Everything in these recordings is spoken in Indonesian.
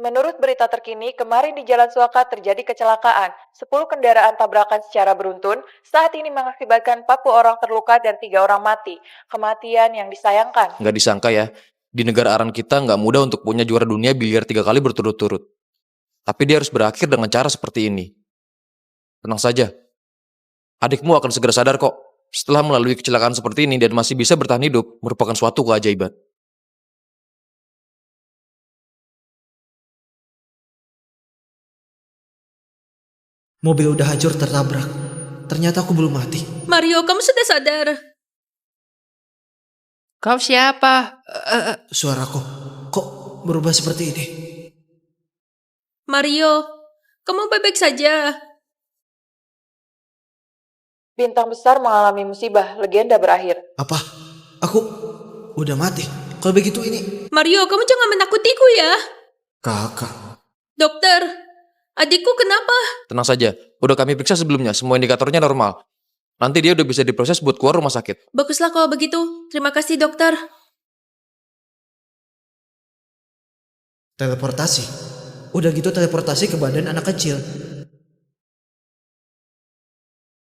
Menurut berita terkini, kemarin di Jalan Suaka terjadi kecelakaan. 10 kendaraan tabrakan secara beruntun, saat ini mengakibatkan 40 orang terluka dan 3 orang mati. Kematian yang disayangkan. Nggak disangka ya, di negara Aran kita nggak mudah untuk punya juara dunia biliar 3 kali berturut-turut. Tapi dia harus berakhir dengan cara seperti ini. Tenang saja, adikmu akan segera sadar kok. Setelah melalui kecelakaan seperti ini dan masih bisa bertahan hidup, merupakan suatu keajaiban. Mobil udah hancur tertabrak. Ternyata aku belum mati. Mario, kamu sudah sadar? Kau siapa? Suaraku kok berubah seperti ini? Mario, kamu baik-baik saja? Bintang besar mengalami musibah, legenda berakhir. Apa? Aku udah mati. Kalau begitu ini... Mario, kamu jangan menakutiku ya. Kakak. Dokter, adikku kenapa? Tenang saja, udah kami periksa sebelumnya, semua indikatornya normal. Nanti dia udah bisa diproses buat keluar rumah sakit. Baguslah kalau begitu. Terima kasih dokter. Teleportasi. Udah gitu teleportasi ke badan anak kecil.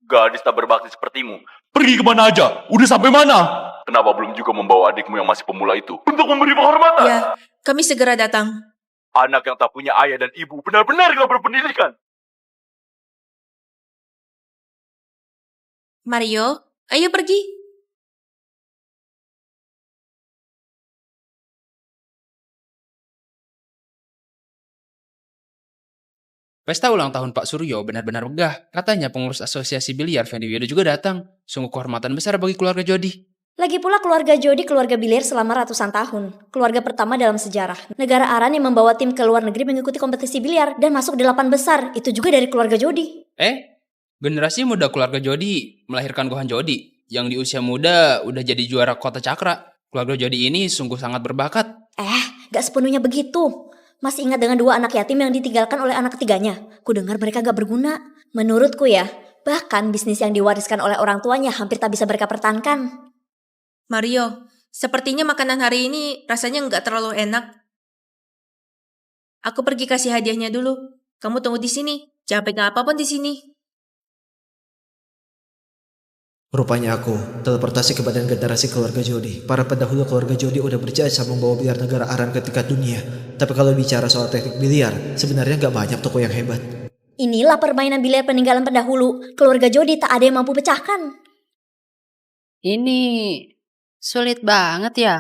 Gadis tak berbakti sepertimu. Pergi kemana aja? Udah sampai mana? Kenapa belum juga membawa adikmu yang masih pemula itu untuk memberi penghormatan? Ya, kami segera datang. Anak yang tak punya ayah dan ibu benar-benar gak berpendidikan. Mario, ayo pergi. Pesta ulang tahun Pak Suryo benar-benar megah. Katanya pengurus asosiasi biliar Fendi Widodo juga datang. Sungguh kehormatan besar bagi keluarga Jody. Lagi pula keluarga Jody keluarga biliar selama ratusan tahun. Keluarga pertama dalam sejarah. Negara Aran yang membawa tim ke luar negeri mengikuti kompetisi biliar dan masuk 8 besar. Itu juga dari keluarga Jody. Generasi muda keluarga Jody melahirkan Gohan Jody. Yang di usia muda udah jadi juara kota cakra. Keluarga Jody ini sungguh sangat berbakat. Gak sepenuhnya begitu. Masih ingat dengan 2 anak yatim yang ditinggalkan oleh anak ketiganya? Ku dengar mereka gak berguna. Menurutku ya, bahkan bisnis yang diwariskan oleh orang tuanya hampir tak bisa mereka pertahankan. Mario, sepertinya makanan hari ini rasanya nggak terlalu enak. Aku pergi kasih hadiahnya dulu. Kamu tunggu di sini. Jangan pegang apapun di sini. Rupanya aku teleportasi ke badan generasi keluarga Jody. Para pendahulu keluarga Jody udah berjasa membawa biliar negara Aran ke tingkat dunia. Tapi kalau bicara soal teknik biliar, sebenarnya gak banyak toko yang hebat. Inilah permainan biliar peninggalan pendahulu. Keluarga Jody tak ada yang mampu pecahkan. Ini sulit banget ya.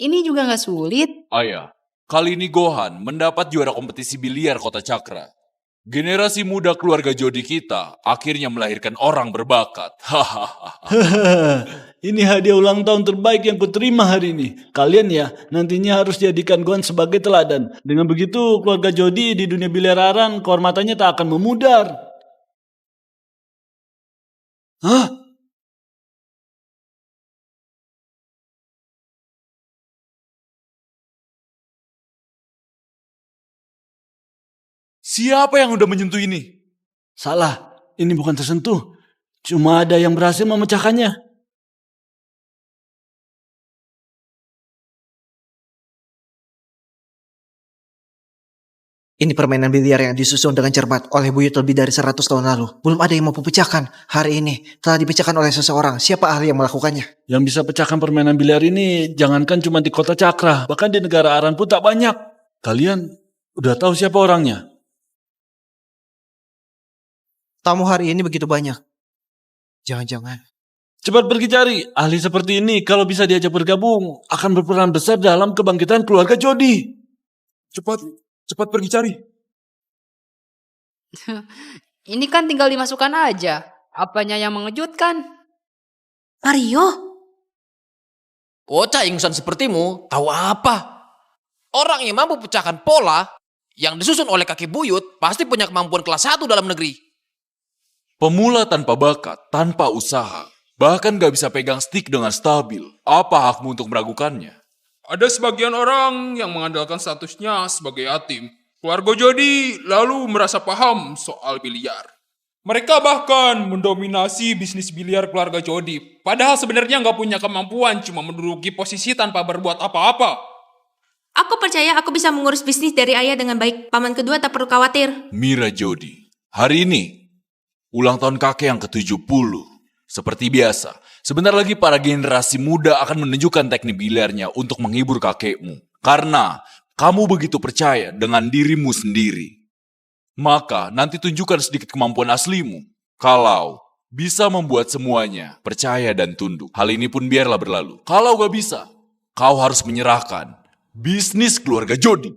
Ini juga gak sulit. Ayah, kali ini Gohan mendapat juara kompetisi biliar kota cakra. Generasi muda keluarga Jody kita akhirnya melahirkan orang berbakat. Hahaha. Ini hadiah ulang tahun terbaik yang kuterima hari ini. Kalian ya, nantinya harus jadikan Gohan sebagai teladan. Dengan begitu, keluarga Jody di dunia biliar Aran, kehormatannya tak akan memudar. Hah? Siapa yang udah menyentuh ini? Salah, ini bukan tersentuh. Cuma ada yang berhasil memecahkannya. Ini permainan biliar yang disusun dengan cermat oleh buyut lebih dari 100 tahun lalu. Belum ada yang mampu pecahkan. Hari ini telah dipecahkan oleh seseorang. Siapa ahli yang melakukannya? Yang bisa pecahkan permainan biliar ini jangankan cuma di kota Cakra, bahkan di negara Aran pun tak banyak. Kalian udah tahu siapa orangnya? Tamu hari ini begitu banyak. Jangan-jangan. Cepat pergi cari. Ahli seperti ini kalau bisa diajak bergabung akan berperan besar dalam kebangkitan keluarga Jody. Cepat pergi cari. Ini kan tinggal dimasukkan aja. Apanya yang mengejutkan? Mario? Bocah ingusan sepertimu, tahu apa? Orang yang mampu pecahkan pola yang disusun oleh kaki buyut pasti punya kemampuan kelas 1 dalam negeri. Pemula tanpa bakat, tanpa usaha, bahkan gak bisa pegang stick dengan stabil. Apa hakmu untuk meragukannya? Ada sebagian orang yang mengandalkan statusnya sebagai yatim. Keluarga Jody lalu merasa paham soal biliar. Mereka bahkan mendominasi bisnis biliar keluarga Jody. Padahal sebenarnya nggak punya kemampuan, cuma menduduki posisi tanpa berbuat apa-apa. Aku percaya aku bisa mengurus bisnis dari ayah dengan baik. Paman kedua tak perlu khawatir. Mira Jody, hari ini ulang tahun kakek yang ke-70. Seperti biasa, sebentar lagi para generasi muda akan menunjukkan teknik biliarnya untuk menghibur kakekmu. Karena kamu begitu percaya dengan dirimu sendiri. Maka nanti tunjukkan sedikit kemampuan aslimu. Kalau bisa membuat semuanya percaya dan tunduk, hal ini pun biarlah berlalu. Kalau gak bisa, kau harus menyerahkan bisnis keluarga Jody.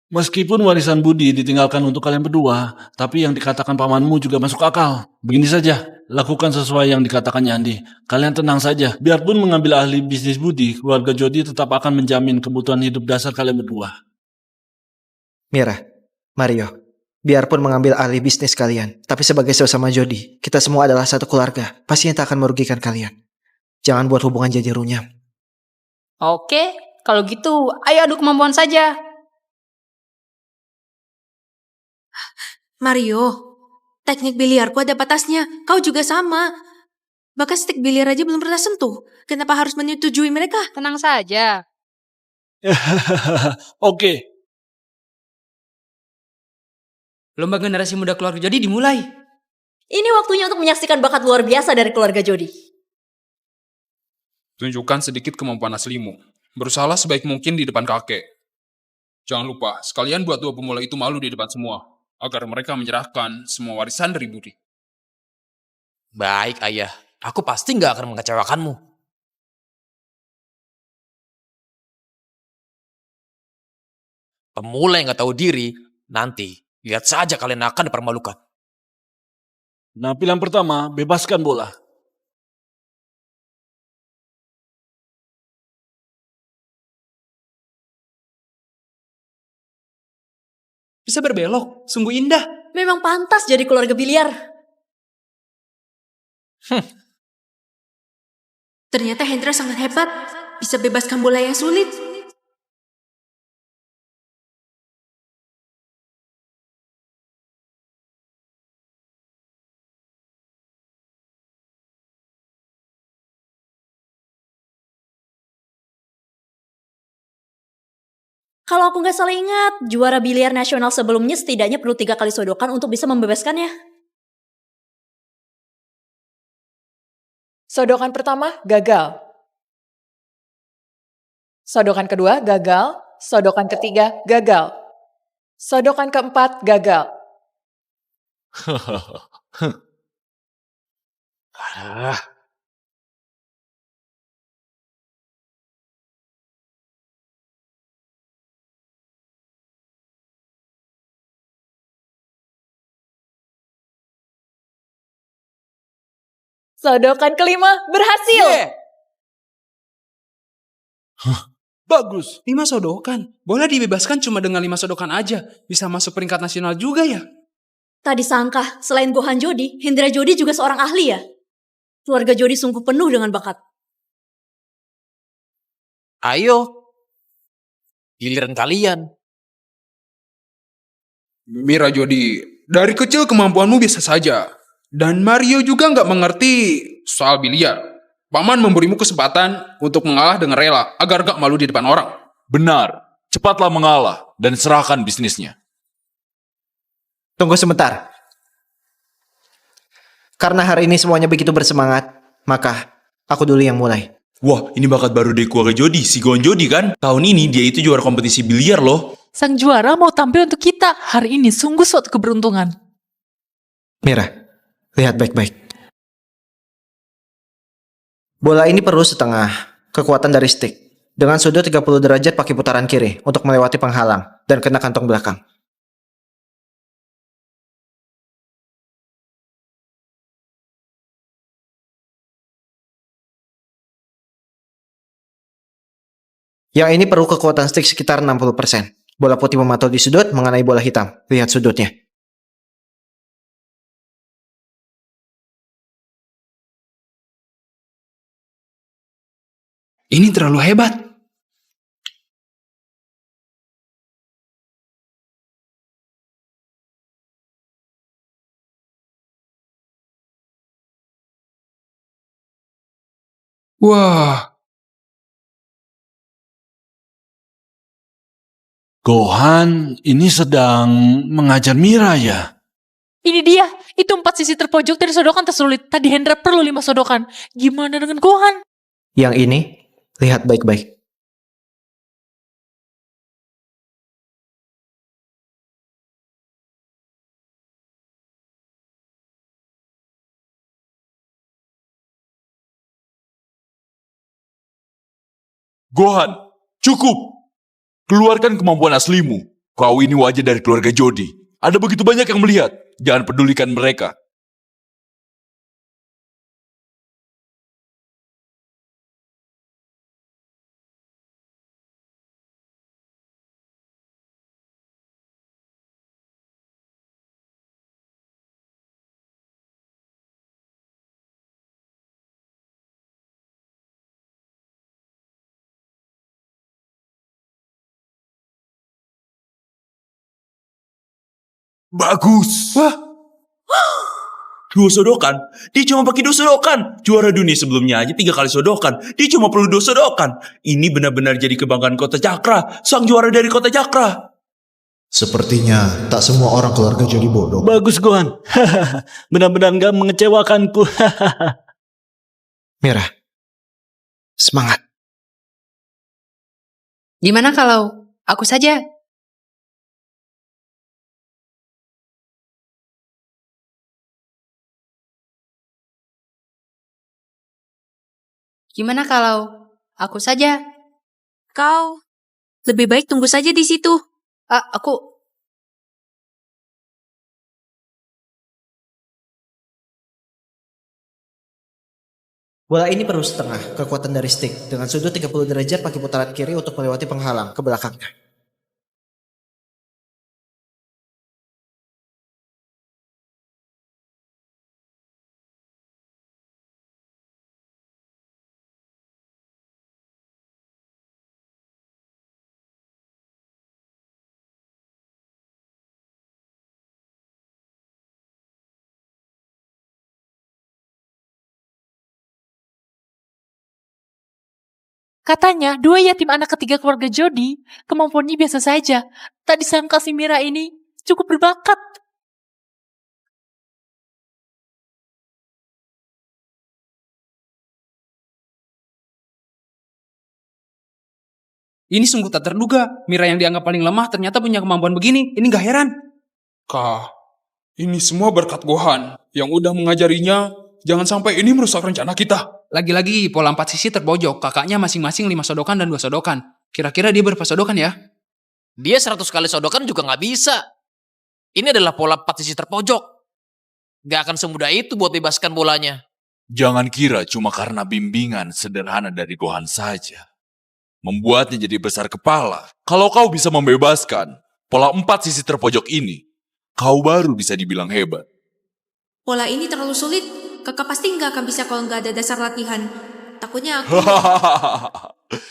Meskipun warisan budi ditinggalkan untuk kalian berdua, tapi yang dikatakan pamanmu juga masuk akal. Begini saja, lakukan sesuai yang dikatakan Yandi. Kalian tenang saja, biarpun mengambil ahli bisnis budi, keluarga Jody tetap akan menjamin kebutuhan hidup dasar kalian berdua. Mira, Mario, biarpun mengambil alih bisnis kalian, tapi sebagai sesama Jody, kita semua adalah satu keluarga. Pastinya tak akan merugikan kalian. Jangan buat hubungan jadi runyam. Oke, kalau gitu ayo adu kemampuan saja. Mario, teknik biliarku ada batasnya. Kau juga sama. Bahkan stik biliar aja belum pernah sentuh. Kenapa harus menyetujui mereka? Tenang saja. Oke, Lomba generasi muda keluarga Jody dimulai. Ini waktunya untuk menyaksikan bakat luar biasa dari keluarga Jody. Tunjukkan sedikit kemampuan aslimu. Berusahalah sebaik mungkin di depan kakek. Jangan lupa, sekalian buat dua pemula itu malu di depan semua. Agar mereka menyerahkan semua warisan dari Budi. Baik, ayah. Aku pasti nggak akan mengecewakanmu. Pemula yang nggak tahu diri, nanti lihat saja kalian akan dipermalukan. penampilan pertama, bebaskan bola. Bisa berbelok, sungguh indah. Memang pantas jadi keluarga biliar. Ternyata Hendra sangat hebat. Bisa bebaskan bola yang sulit. Kalau aku nggak salah ingat, juara biliar nasional sebelumnya setidaknya perlu 3 kali sodokan untuk bisa membebaskannya. Sodokan pertama gagal. Sodokan kedua gagal. Sodokan ketiga gagal. Sodokan keempat gagal. Ah, Sodokan kelima berhasil. Bagus. 5 sodokan. Bola dibebaskan cuma dengan 5 sodokan aja. Bisa masuk peringkat nasional juga ya? Tadi sangka, selain Gohan Jody, Hendra Jody juga seorang ahli ya. Keluarga Jody sungguh penuh dengan bakat. ayo. Giliran kalian. Mira Jody, dari kecil kemampuanmu biasa saja. Dan Mario juga nggak mengerti soal biliar. Paman memberimu kesempatan untuk mengalah dengan rela agar gak malu di depan orang. Benar, cepatlah mengalah dan serahkan bisnisnya. Tunggu sebentar. Karena hari ini semuanya begitu bersemangat, maka aku dulu yang mulai. Wah, ini bakat baru dari keluarga Jody, si Gohan Jody kan? Tahun ini dia itu juara kompetisi biliar loh. Sang juara mau tampil untuk kita. Hari ini sungguh suatu keberuntungan. Mira, lihat baik-baik. Bola ini perlu setengah kekuatan dari stick. Dengan sudut 30 derajat pakai putaran kiri untuk melewati penghalang dan kena kantong belakang. Yang ini perlu kekuatan stick sekitar 60%. Bola putih memantul di sudut mengenai bola hitam. Lihat sudutnya. Ini terlalu hebat. Wah, Gohan ini sedang mengajar Mira ya? Ini dia, itu 4 sisi terpojok dari sodokan tersulit. Tadi Hendra perlu 5 sodokan. Gimana dengan Gohan? Yang ini, lihat baik-baik. Gohan, cukup! Keluarkan kemampuan aslimu. Kau ini wajah dari keluarga Jodi. Ada begitu banyak yang melihat. Jangan pedulikan mereka. Bagus. Wah. Dua sodokan? Dia cuma pakai 2 sodokan. Juara dunia sebelumnya aja 3 kali sodokan. Dia cuma perlu 2 sodokan. Ini benar-benar jadi kebanggaan Kota Cakra. Sang juara dari Kota Cakra. Sepertinya tak semua orang keluarga Jodi bodoh. Bagus Gohan. Benar-benar gak mengecewakanku. Mira, semangat. Gimana kalau aku saja? Gimana kalau aku saja? Kau lebih baik tunggu saja di situ. Aku... Bola ini perlu setengah kekuatan dari stick dengan sudut 30 derajat pakai putaran kiri untuk melewati penghalang ke belakangnya. Katanya, 2 yatim anak ketiga keluarga Jodi, kemampuannya biasa saja. Tak disangka si Mira ini cukup berbakat. Ini sungguh tak terduga. Mira yang dianggap paling lemah ternyata punya kemampuan begini. Ini gak heran. Kak, ini semua berkat Gohan yang udah mengajarinya. Jangan sampai ini merusak rencana kita. Lagi-lagi pola 4 sisi terpojok. Kakaknya masing-masing 5 sodokan dan 2 sodokan. Kira-kira dia berapa sodokan ya? Dia 100 kali sodokan juga nggak bisa. Ini adalah pola 4 sisi terpojok. Gak akan semudah itu buat bebaskan bolanya. Jangan kira cuma karena bimbingan sederhana dari Gohan saja. Membuatnya jadi besar kepala. Kalau kau bisa membebaskan pola 4 sisi terpojok ini, kau baru bisa dibilang hebat. Pola ini terlalu sulit. Kakak pasti nggak akan bisa kalau nggak ada dasar latihan. Takutnya aku...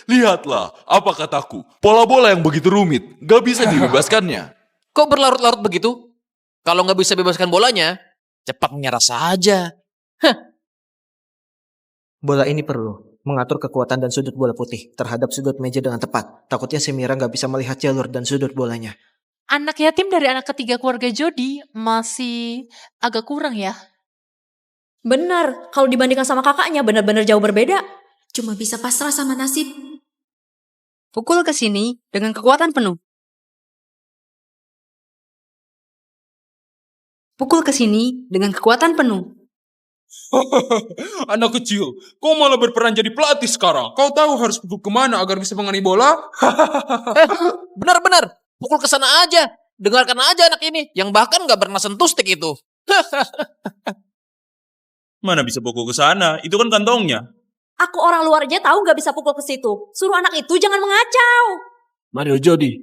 Lihatlah, apa kataku? Pola-bola yang begitu rumit, gak bisa dibebaskannya. Kok berlarut-larut begitu? Kalau nggak bisa bebaskan bolanya, cepat menyerah saja. Bola ini perlu mengatur kekuatan dan sudut bola putih terhadap sudut meja dengan tepat. Takutnya si Mira nggak bisa melihat jalur dan sudut bolanya. Anak yatim dari anak ketiga keluarga Jodi masih agak kurang ya. Benar, kalau dibandingkan sama kakaknya benar-benar jauh berbeda. Cuma bisa pasrah sama nasib. Pukul ke sini dengan kekuatan penuh. Pukul ke sini dengan kekuatan penuh. Anak kecil, kau malah berperan jadi pelatih sekarang. Kau tahu harus pukul kemana agar bisa mengenai bola? Benar-benar, pukul ke sana aja. Dengarkan aja anak ini, yang bahkan nggak pernah sentuh stick itu. Mana bisa pukul ke sana? Itu kan kantongnya. Aku orang luar aja tahu nggak bisa pukul ke situ. Suruh anak itu jangan mengacau. Mario Jodi,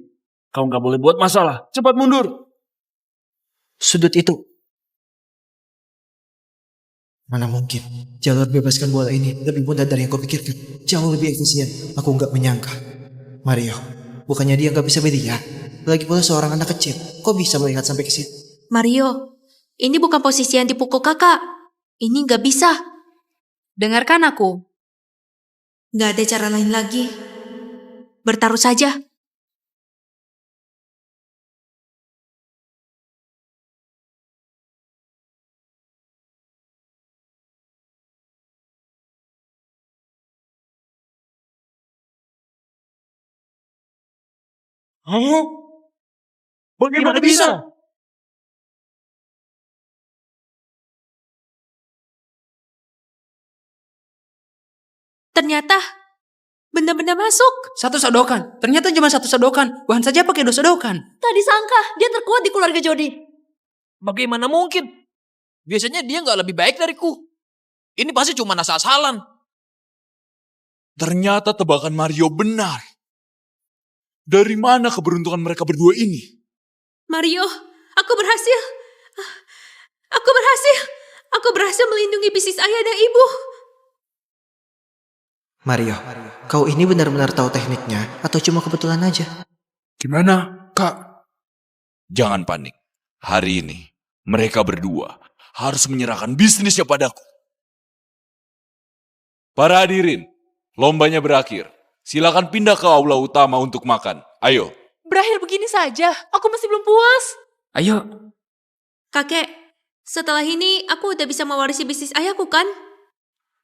kau nggak boleh buat masalah. Cepat mundur. Sudut itu. Mana mungkin. Jalur bebaskan bola ini lebih mudah dari yang kau pikirkan. Jauh lebih efisien. Aku nggak menyangka. Mario, bukannya dia nggak bisa melihat. Lagi pula seorang anak kecil. Kok bisa melihat sampai ke situ? Mario, ini bukan posisi yang dipukul kakak. Ini nggak bisa. Dengarkan aku. Gak ada cara lain lagi. Bertaruh saja. Hah? Bagaimana bisa? Ternyata benda-benda masuk. Satu sodokan. Ternyata cuma satu sodokan. Bahan saja pakai 2 sodokan. Tak disangka, dia terkuat di keluarga Jody. Bagaimana mungkin? Biasanya dia nggak lebih baik dariku. Ini pasti cuma asal-asalan. Ternyata tebakan Mario benar. Dari mana keberuntungan mereka berdua ini? Mario, aku berhasil. Aku berhasil. Aku berhasil melindungi bisnis ayah dan ibu. Mario, kau ini benar-benar tahu tekniknya atau cuma kebetulan aja? Gimana, Kak? Jangan panik. Hari ini, mereka berdua harus menyerahkan bisnisnya padaku. Para hadirin, lombanya berakhir. Silakan pindah ke aula utama untuk makan. Ayo. Berakhir begini saja, aku masih belum puas. Ayo. Kakek, setelah ini aku udah bisa mewarisi bisnis ayahku kan?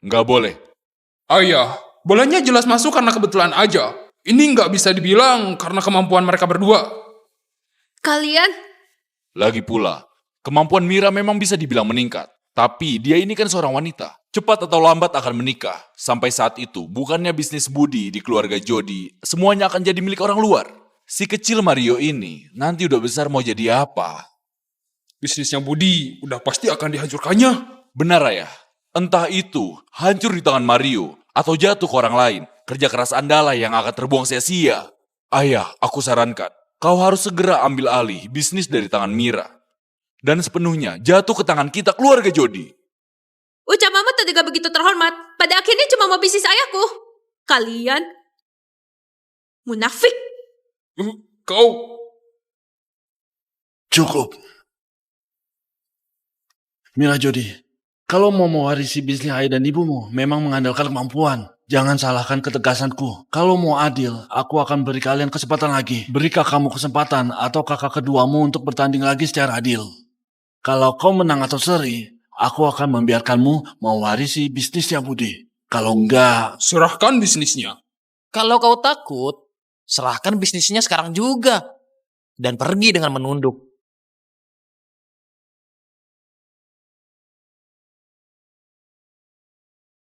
Nggak boleh. Ayah, bolanya jelas masuk karena kebetulan aja. Ini nggak bisa dibilang karena kemampuan mereka berdua. Kalian? Lagi pula, kemampuan Mira memang bisa dibilang meningkat. Tapi dia ini kan seorang wanita. Cepat atau lambat akan menikah. Sampai saat itu, bukannya bisnis Budi di keluarga Jody, semuanya akan jadi milik orang luar. Si kecil Mario ini, nanti udah besar mau jadi apa? Bisnisnya Budi udah pasti akan dihancurkannya. Benar ayah. Entah itu hancur di tangan Mario atau jatuh ke orang lain. Kerja keras Andalah yang akan terbuang sia-sia. Ayah, aku sarankan, kau harus segera ambil alih bisnis dari tangan Mira. Dan sepenuhnya jatuh ke tangan kita keluarga Jody. Ucap mama tadi gak begitu terhormat. Pada akhirnya cuma mau bisnis ayahku. Kalian munafik. Kau... Cukup. Mira Jody, kalau mau mewarisi bisnis ayah dan ibumu, memang mengandalkan kemampuan. Jangan salahkan ketegasanku. Kalau mau adil, aku akan beri kalian kesempatan lagi. Berikah kamu kesempatan atau kakak keduamu untuk bertanding lagi secara adil. Kalau kau menang atau seri, aku akan membiarkanmu mewarisi bisnisnya Budi. Kalau enggak... Serahkan bisnisnya. Kalau kau takut, serahkan bisnisnya sekarang juga. Dan pergi dengan menunduk.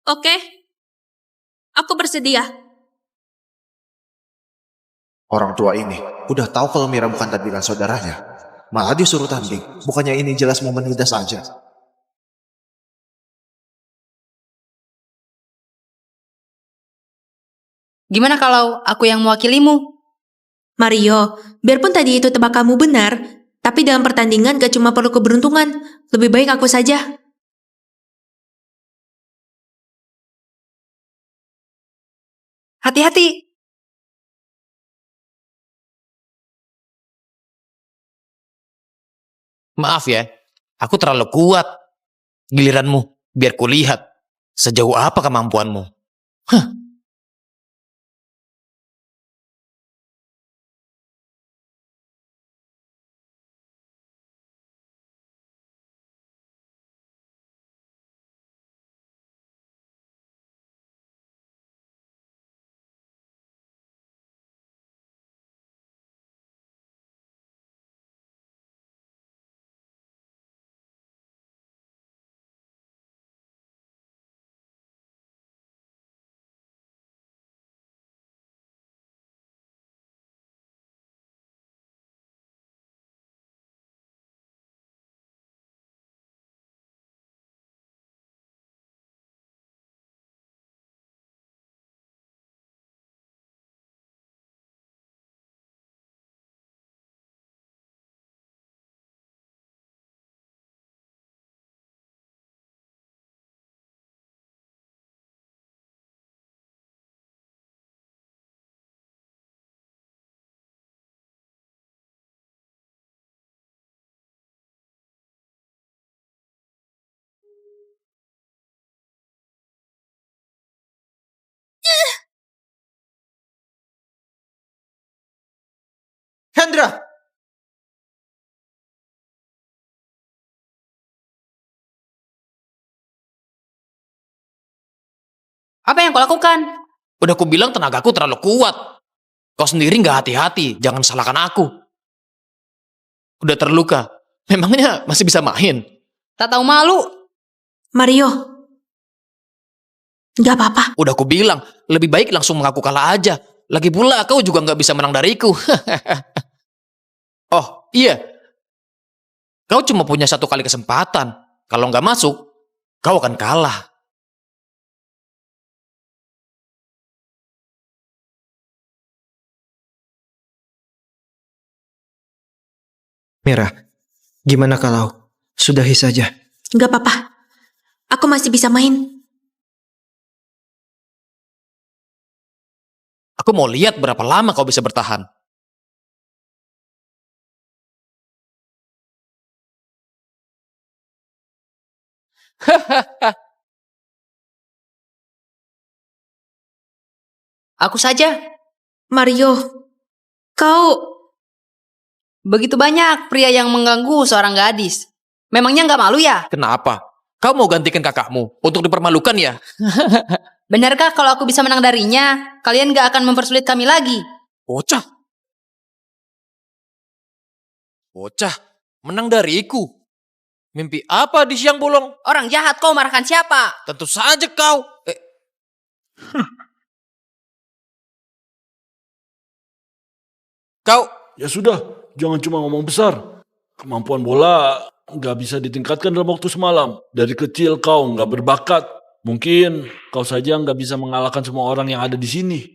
Oke. Aku bersedia. Orang tua ini udah tahu kalau Mira bukan tandingan saudaranya. Malah disuruh tanding. Bukannya ini jelas momen udah saja. Gimana kalau aku yang mewakilimu? Mario, biarpun tadi itu tebak kamu benar, tapi dalam pertandingan gak cuma perlu keberuntungan. Lebih baik aku saja. Hati-hati. Maaf ya, aku terlalu kuat. Giliranmu, biar kulihat sejauh apa kemampuanmu. Hah. Hendra! Apa yang kau lakukan? Udah aku bilang tenagaku terlalu kuat. Kau sendiri nggak hati-hati, jangan salahkan aku. Udah terluka, memangnya masih bisa main? Tak tahu malu. Mario, nggak apa-apa. Udah aku bilang, lebih baik langsung mengaku kalah aja. Lagi pula kau juga nggak bisa menang dariku. Oh iya, kau cuma punya satu kali kesempatan. Kalau nggak masuk, kau akan kalah. Mira, gimana kalau sudahi saja? Nggak apa-apa. Aku masih bisa main. Aku mau lihat berapa lama kau bisa bertahan. Aku saja. Mario, kau... Begitu banyak pria yang mengganggu seorang gadis. Memangnya nggak malu ya? Kenapa? Kau mau gantikan kakakmu untuk dipermalukan ya? Benarkah kalau aku bisa menang darinya, kalian nggak akan mempersulit kami lagi? Bocah. Bocah, menang dariku. Mimpi apa di siang bolong? Orang jahat, kau marahkan siapa? Tentu saja kau. Kau... Ya sudah, jangan cuma ngomong besar. Kemampuan bola nggak bisa ditingkatkan dalam waktu semalam. Dari kecil kau nggak berbakat. Mungkin kau saja nggak bisa mengalahkan semua orang yang ada di sini.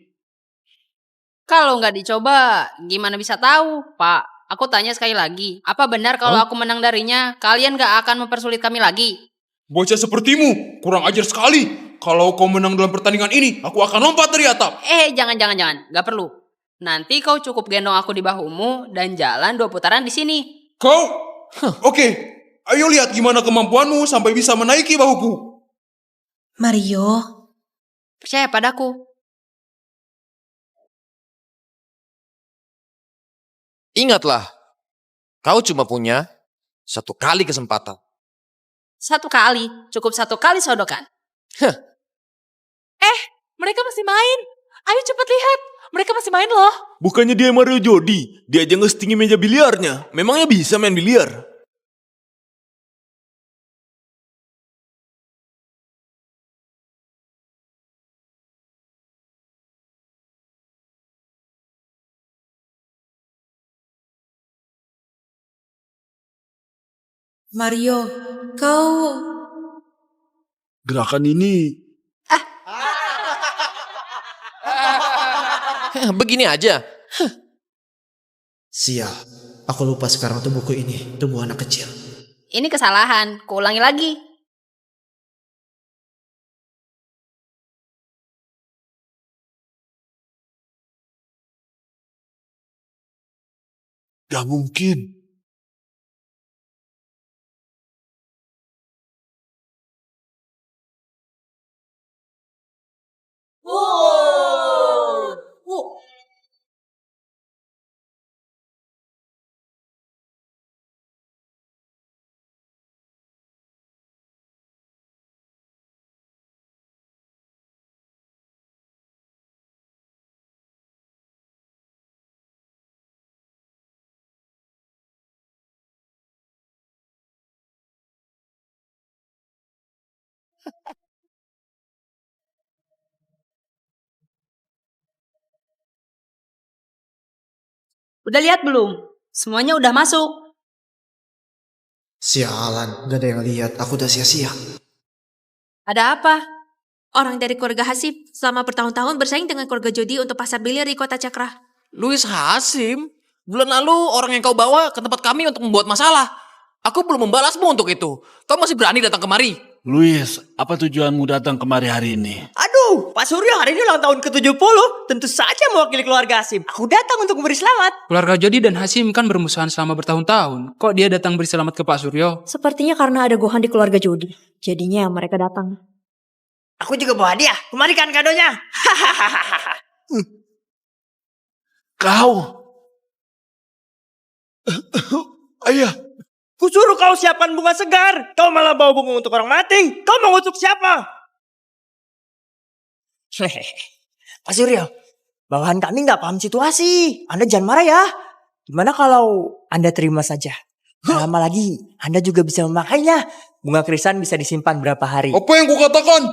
Kalau nggak dicoba, gimana bisa tahu, Pak? Aku tanya sekali lagi. Apa benar kalau aku menang darinya, kalian nggak akan mempersulit kami lagi? Bocah sepertimu, kurang ajar sekali. Kalau kau menang dalam pertandingan ini, aku akan lompat dari atap. Jangan. Nggak perlu. Nanti kau cukup gendong aku di bahumu dan jalan 2 putaran di sini. Kau? Oke, ayo lihat gimana kemampuanmu sampai bisa menaiki bahuku. Mario, Percaya padaku. Ingatlah, kau cuma punya satu kali kesempatan. 1 kali, cukup 1 kali sodokan. Mereka masih main. Ayo cepat lihat. Mereka masih main loh. Bukannya dia Mario Jody, dia aja ngestingin meja biliarnya. Memangnya bisa main biliar? Mario, kau... Gerakan ini Begini aja. Sial, aku lupa sekarang tuh buku ini tumbuh anak kecil. Ini kesalahan, kuulangi lagi. gak mungkin. Udah lihat belum? Semuanya udah masuk. Sialan, gak ada yang lihat. Aku udah sia-sia. Ada apa? Orang dari keluarga Hasib selama bertahun-tahun bersaing dengan keluarga Jody untuk pasar biliar di kota Cakra. Louis Hasim, bulan lalu orang yang kau bawa ke tempat kami untuk membuat masalah. Aku belum membalasmu untuk itu. Kau masih berani datang kemari. Luis, apa tujuanmu datang kemari hari ini? Aduh, Pak Suryo hari ini ulang tahun ke-70. Tentu saja mewakili keluarga Hasim. Aku datang untuk memberi selamat. Keluarga Jody dan Hasim kan bermusuhan selama bertahun-tahun. Kok dia datang beri selamat ke Pak Suryo? Sepertinya karena ada Gohan di keluarga Jody. Jadinya mereka datang. Aku juga bawa hadiah. Kemarikan kadonya. Kau? Ayah, Kusuruh kau siapkan bunga segar. Kau malah bawa bunga untuk orang mati. Kau mengutuk siapa? Pak Suryo, bawahan kami nggak paham situasi. Anda jangan marah ya. Gimana kalau Anda terima saja? Lama lagi Anda juga bisa memakainya. Bunga krisan bisa disimpan berapa hari. Apa yang kukatakan?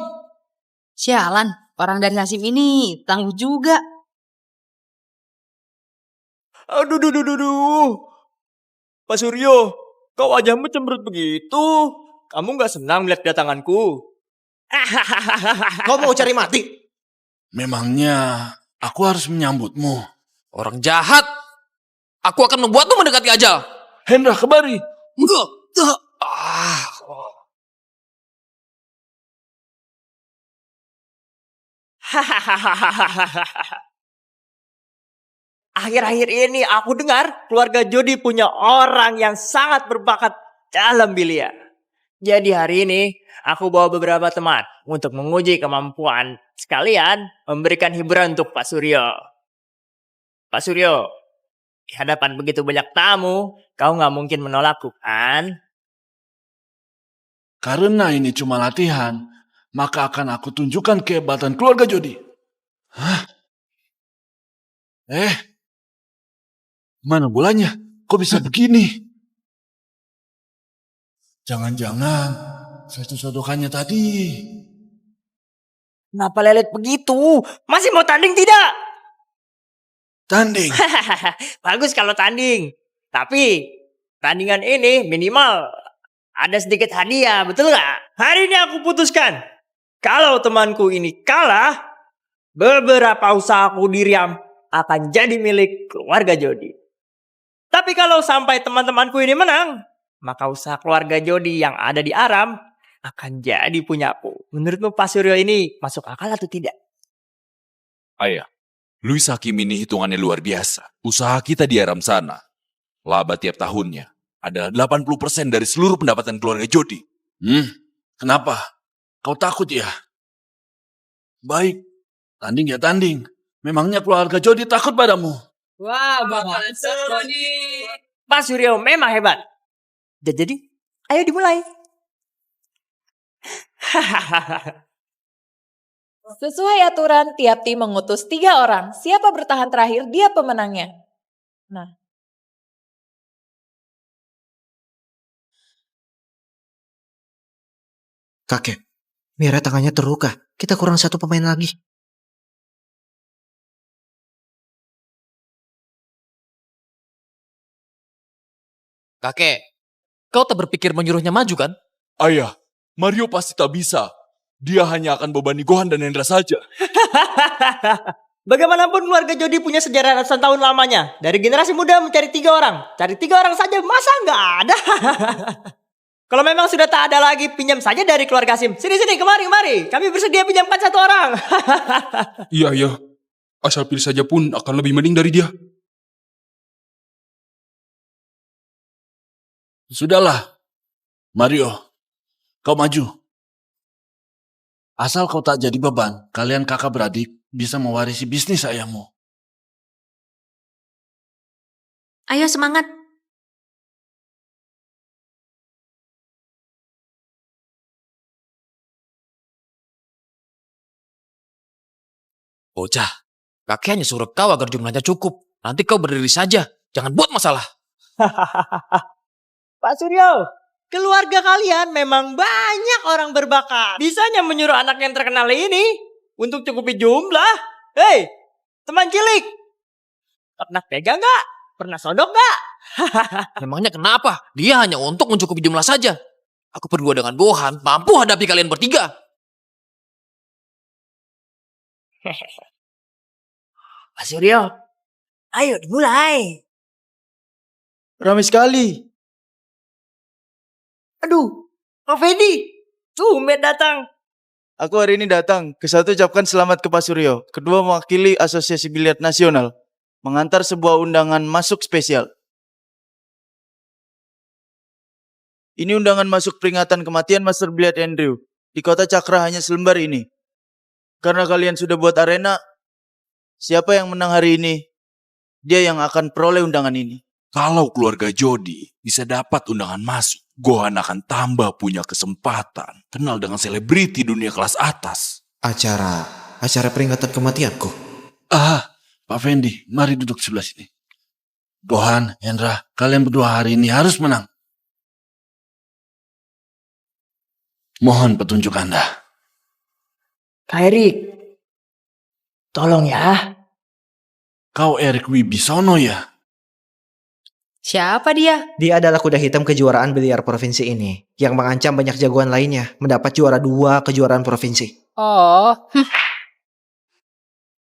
Sialan, orang dari Hasim ini tangguh juga. Aduh, duh, duh, duh, duh. Pak Suryo, kau wajahmu cemberut begitu. Kamu nggak senang melihat kedatanganku? Kau mau cari mati? Memangnya aku harus menyambutmu. Orang jahat. Aku akan membuatmu mendekati ajal. Hendra, kembali. Enggak. Akhir-akhir ini aku dengar keluarga Jody punya orang yang sangat berbakat dalam biliar. Jadi hari ini aku bawa beberapa teman untuk menguji kemampuan sekalian memberikan hiburan untuk Pak Suryo. Pak Suryo, di hadapan begitu banyak tamu, kau nggak mungkin menolakku kan? Karena ini cuma latihan, maka akan aku tunjukkan kehebatan keluarga Jody. Hah? Mana bolanya? Kok bisa begini? Jangan-jangan satu sodokannya tadi. Kenapa lelet begitu? Masih mau tanding tidak? Tanding. Bagus kalau tanding. Tapi tandingan ini minimal ada sedikit hadiah, betul nggak? Hari ini aku putuskan. Kalau temanku ini kalah, beberapa usahaku di Riam akan jadi milik keluarga Jody. Tapi kalau sampai teman-temanku ini menang, maka usaha keluarga Jody yang ada di Aram akan jadi punyaku. Menurutmu Pak Suryo ini masuk akal atau tidak? ayah. Luis Hakim ini hitungannya luar biasa. Usaha kita di Aram sana, laba tiap tahunnya adalah 80% dari seluruh pendapatan keluarga Jody. Kenapa? Kau takut ya? Baik, tanding ya tanding. Memangnya keluarga Jody takut padamu? Wah, Bapak Jody. Pak Suryo memang hebat. Jadi, ayo dimulai. Sesuai aturan, tiap tim mengutus 3 orang. Siapa bertahan terakhir, dia pemenangnya. Nah, Kakek, Mira tangannya terluka. Kita kurang 1 pemain lagi. Kakek, kau tak berpikir menyuruhnya maju kan? Ayah, Mario pasti tak bisa. Dia hanya akan bebani Gohan dan Hendra saja. Bagaimanapun keluarga Jody punya sejarah ratusan tahun lamanya. Dari generasi muda mencari 3 orang. Cari 3 orang saja, masa nggak ada? Kalau memang sudah tak ada lagi, pinjam saja dari keluarga Sim. Sini, kemari. Kami bersedia pinjamkan 1 orang. Iya. Asal pilih saja pun akan lebih mending dari dia. Sudahlah, Mario, kau maju. Asal kau tak jadi beban, kalian kakak beradik bisa mewarisi bisnis ayahmu. Ayo semangat. Bocah, kakek hanya suruh kau agar jumlahnya cukup. Nanti kau berdiri saja, jangan buat masalah. Pak Suryo, keluarga kalian memang banyak orang berbakat. Bisanya menyuruh anak yang terkenal ini untuk cukupi jumlah. Hei, teman cilik. Pernah pegang nggak? Pernah sodok nggak? Memangnya kenapa? Dia hanya untuk mencukupi jumlah saja. Aku berdua dengan Gohan mampu hadapi kalian bertiga. Pak Suryo, ayo dimulai. Ramai sekali. Aduh, Pak Fedi, tumben datang. Aku hari ini datang. Ke-1 ucapkan selamat ke Pak Suryo. Kedua mewakili Asosiasi Biliar Nasional. Mengantar sebuah undangan masuk spesial. Ini undangan masuk peringatan kematian Master Biliar Andrew. Di kota Cakra hanya selembar ini. Karena kalian sudah buat arena, siapa yang menang hari ini, dia yang akan peroleh undangan ini. Kalau keluarga Jody bisa dapat undangan masuk, Gohan akan tambah punya kesempatan kenal dengan selebriti dunia kelas atas. Acara peringatan kematianku. Pak Fendi, mari duduk sebelah sini. Gohan, Hendra, kalian berdua hari ini harus menang. Mohon petunjuk Anda. Kak Erik, tolong ya. Kau Erik Wibisono ya? Siapa dia? Dia adalah kuda hitam kejuaraan biliar provinsi ini, yang mengancam banyak jagoan lainnya mendapat juara 2 kejuaraan provinsi. Oh,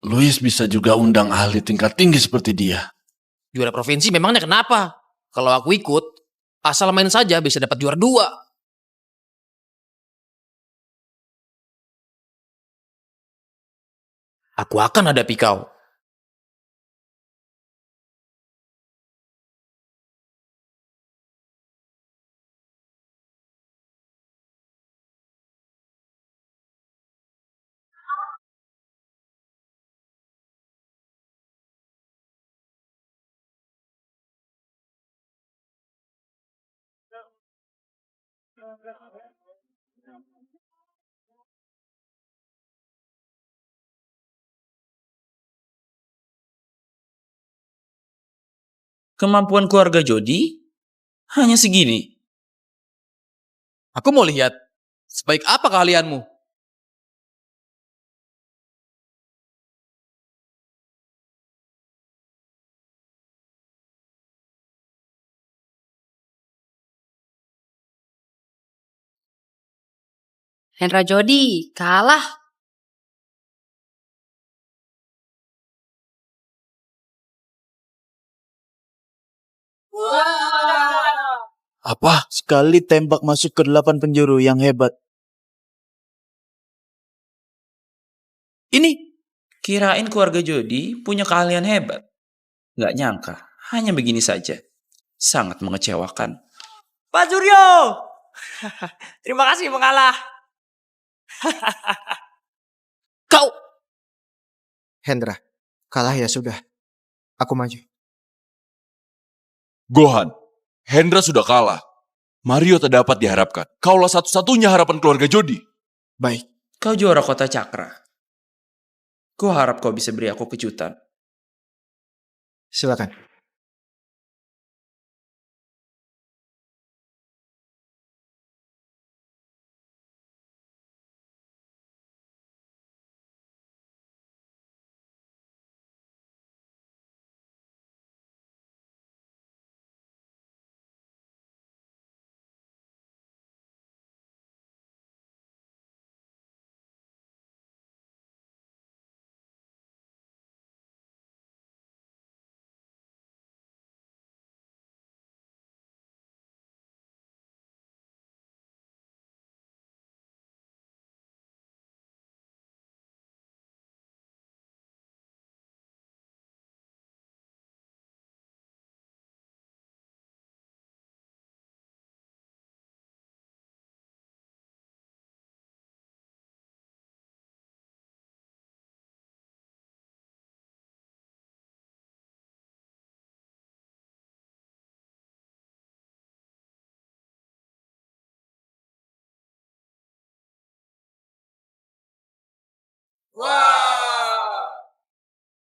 Luis bisa juga undang ahli tingkat tinggi seperti dia. Juara provinsi memangnya kenapa? Kalau aku ikut, asal main saja bisa dapat juara 2. Aku akan hadapi kau. Kemampuan keluarga Jody hanya segini. Aku mau lihat, sebaik apa keahlianmu? Hendra Jody kalah. Apa? Sekali tembak masuk ke 8 penjuru yang hebat. Ini, kirain keluarga Jody punya keahlian hebat. Nggak nyangka, hanya begini saja. Sangat mengecewakan. Pak Suryo! Terima kasih mengalah. Kau! Hendra, kalah ya sudah. Aku maju. Gohan, Hendra sudah kalah. Mario tak dapat diharapkan. Kaulah satu-satunya harapan keluarga Jody. Baik. Kau juara kota Cakra. Ku harap kau bisa beri aku kejutan. Silakan.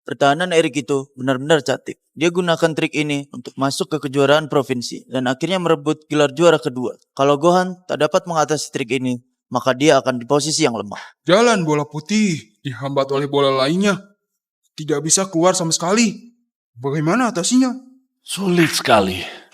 Pertahanan Erik itu benar-benar cantik. Dia gunakan trik ini untuk masuk ke kejuaraan provinsi dan akhirnya merebut gelar juara kedua. Kalau Gohan tak dapat mengatasi trik ini, maka dia akan di posisi yang lemah. Jalan bola putih dihambat oleh bola lainnya. Tidak bisa keluar sama sekali. Bagaimana atasinya? Sulit sekali.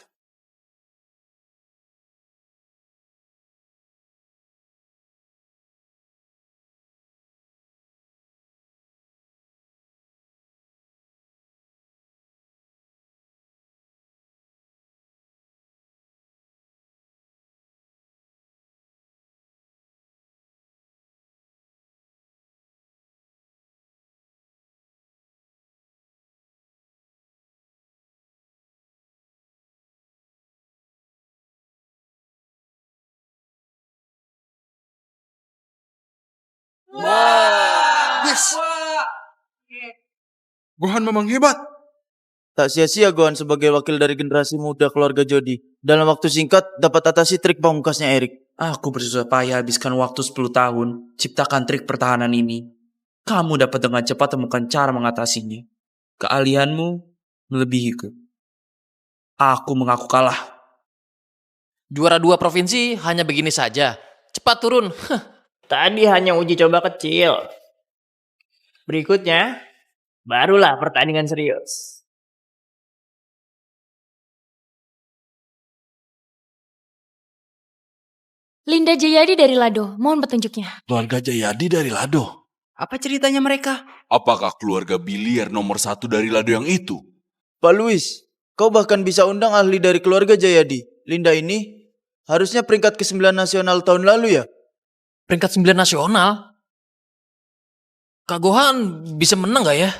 Yes! Gohan memang hebat. Tak sia-sia Gohan sebagai wakil dari generasi muda keluarga Jody. Dalam waktu singkat dapat atasi trik pamungkasnya Erik. Aku bersusah payah habiskan waktu 10 tahun ciptakan trik pertahanan ini. Kamu dapat dengan cepat temukan cara mengatasinya. Keahlianmu melebihiku. Aku mengaku kalah. Juara 2 provinsi hanya begini saja. Cepat turun. Tadi hanya uji coba kecil. Berikutnya, barulah pertandingan serius. Linda Jayadi dari Lado, mohon petunjuknya. Keluarga Jayadi dari Lado. Apa ceritanya mereka? Apakah keluarga biliar nomor 1 dari Lado yang itu? Pak Luis, kau bahkan bisa undang ahli dari keluarga Jayadi. Linda ini harusnya peringkat ke-9 nasional tahun lalu ya? Peringkat 9 nasional? Kak Gohan bisa menang gak ya?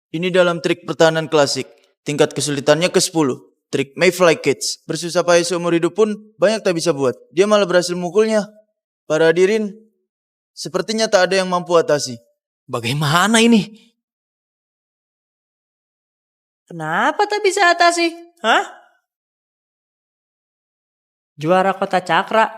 Ini dalam trik pertahanan klasik. Tingkat kesulitannya ke-10. Trik Mayfly Kids. Bersusah payah seumur hidup pun banyak tak bisa buat. Dia malah berhasil mukulnya. Para hadirin, sepertinya tak ada yang mampu atasi. Bagaimana ini? Kenapa tak bisa atasi? Hah? Juara kota cakra.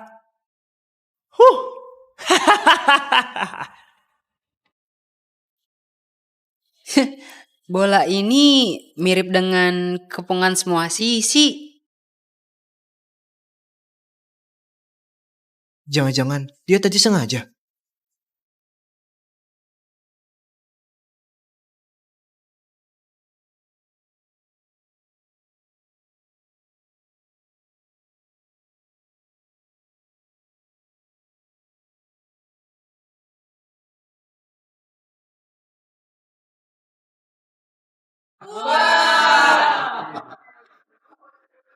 Bola ini mirip dengan kepungan semua sisi. Jangan-jangan dia tadi sengaja.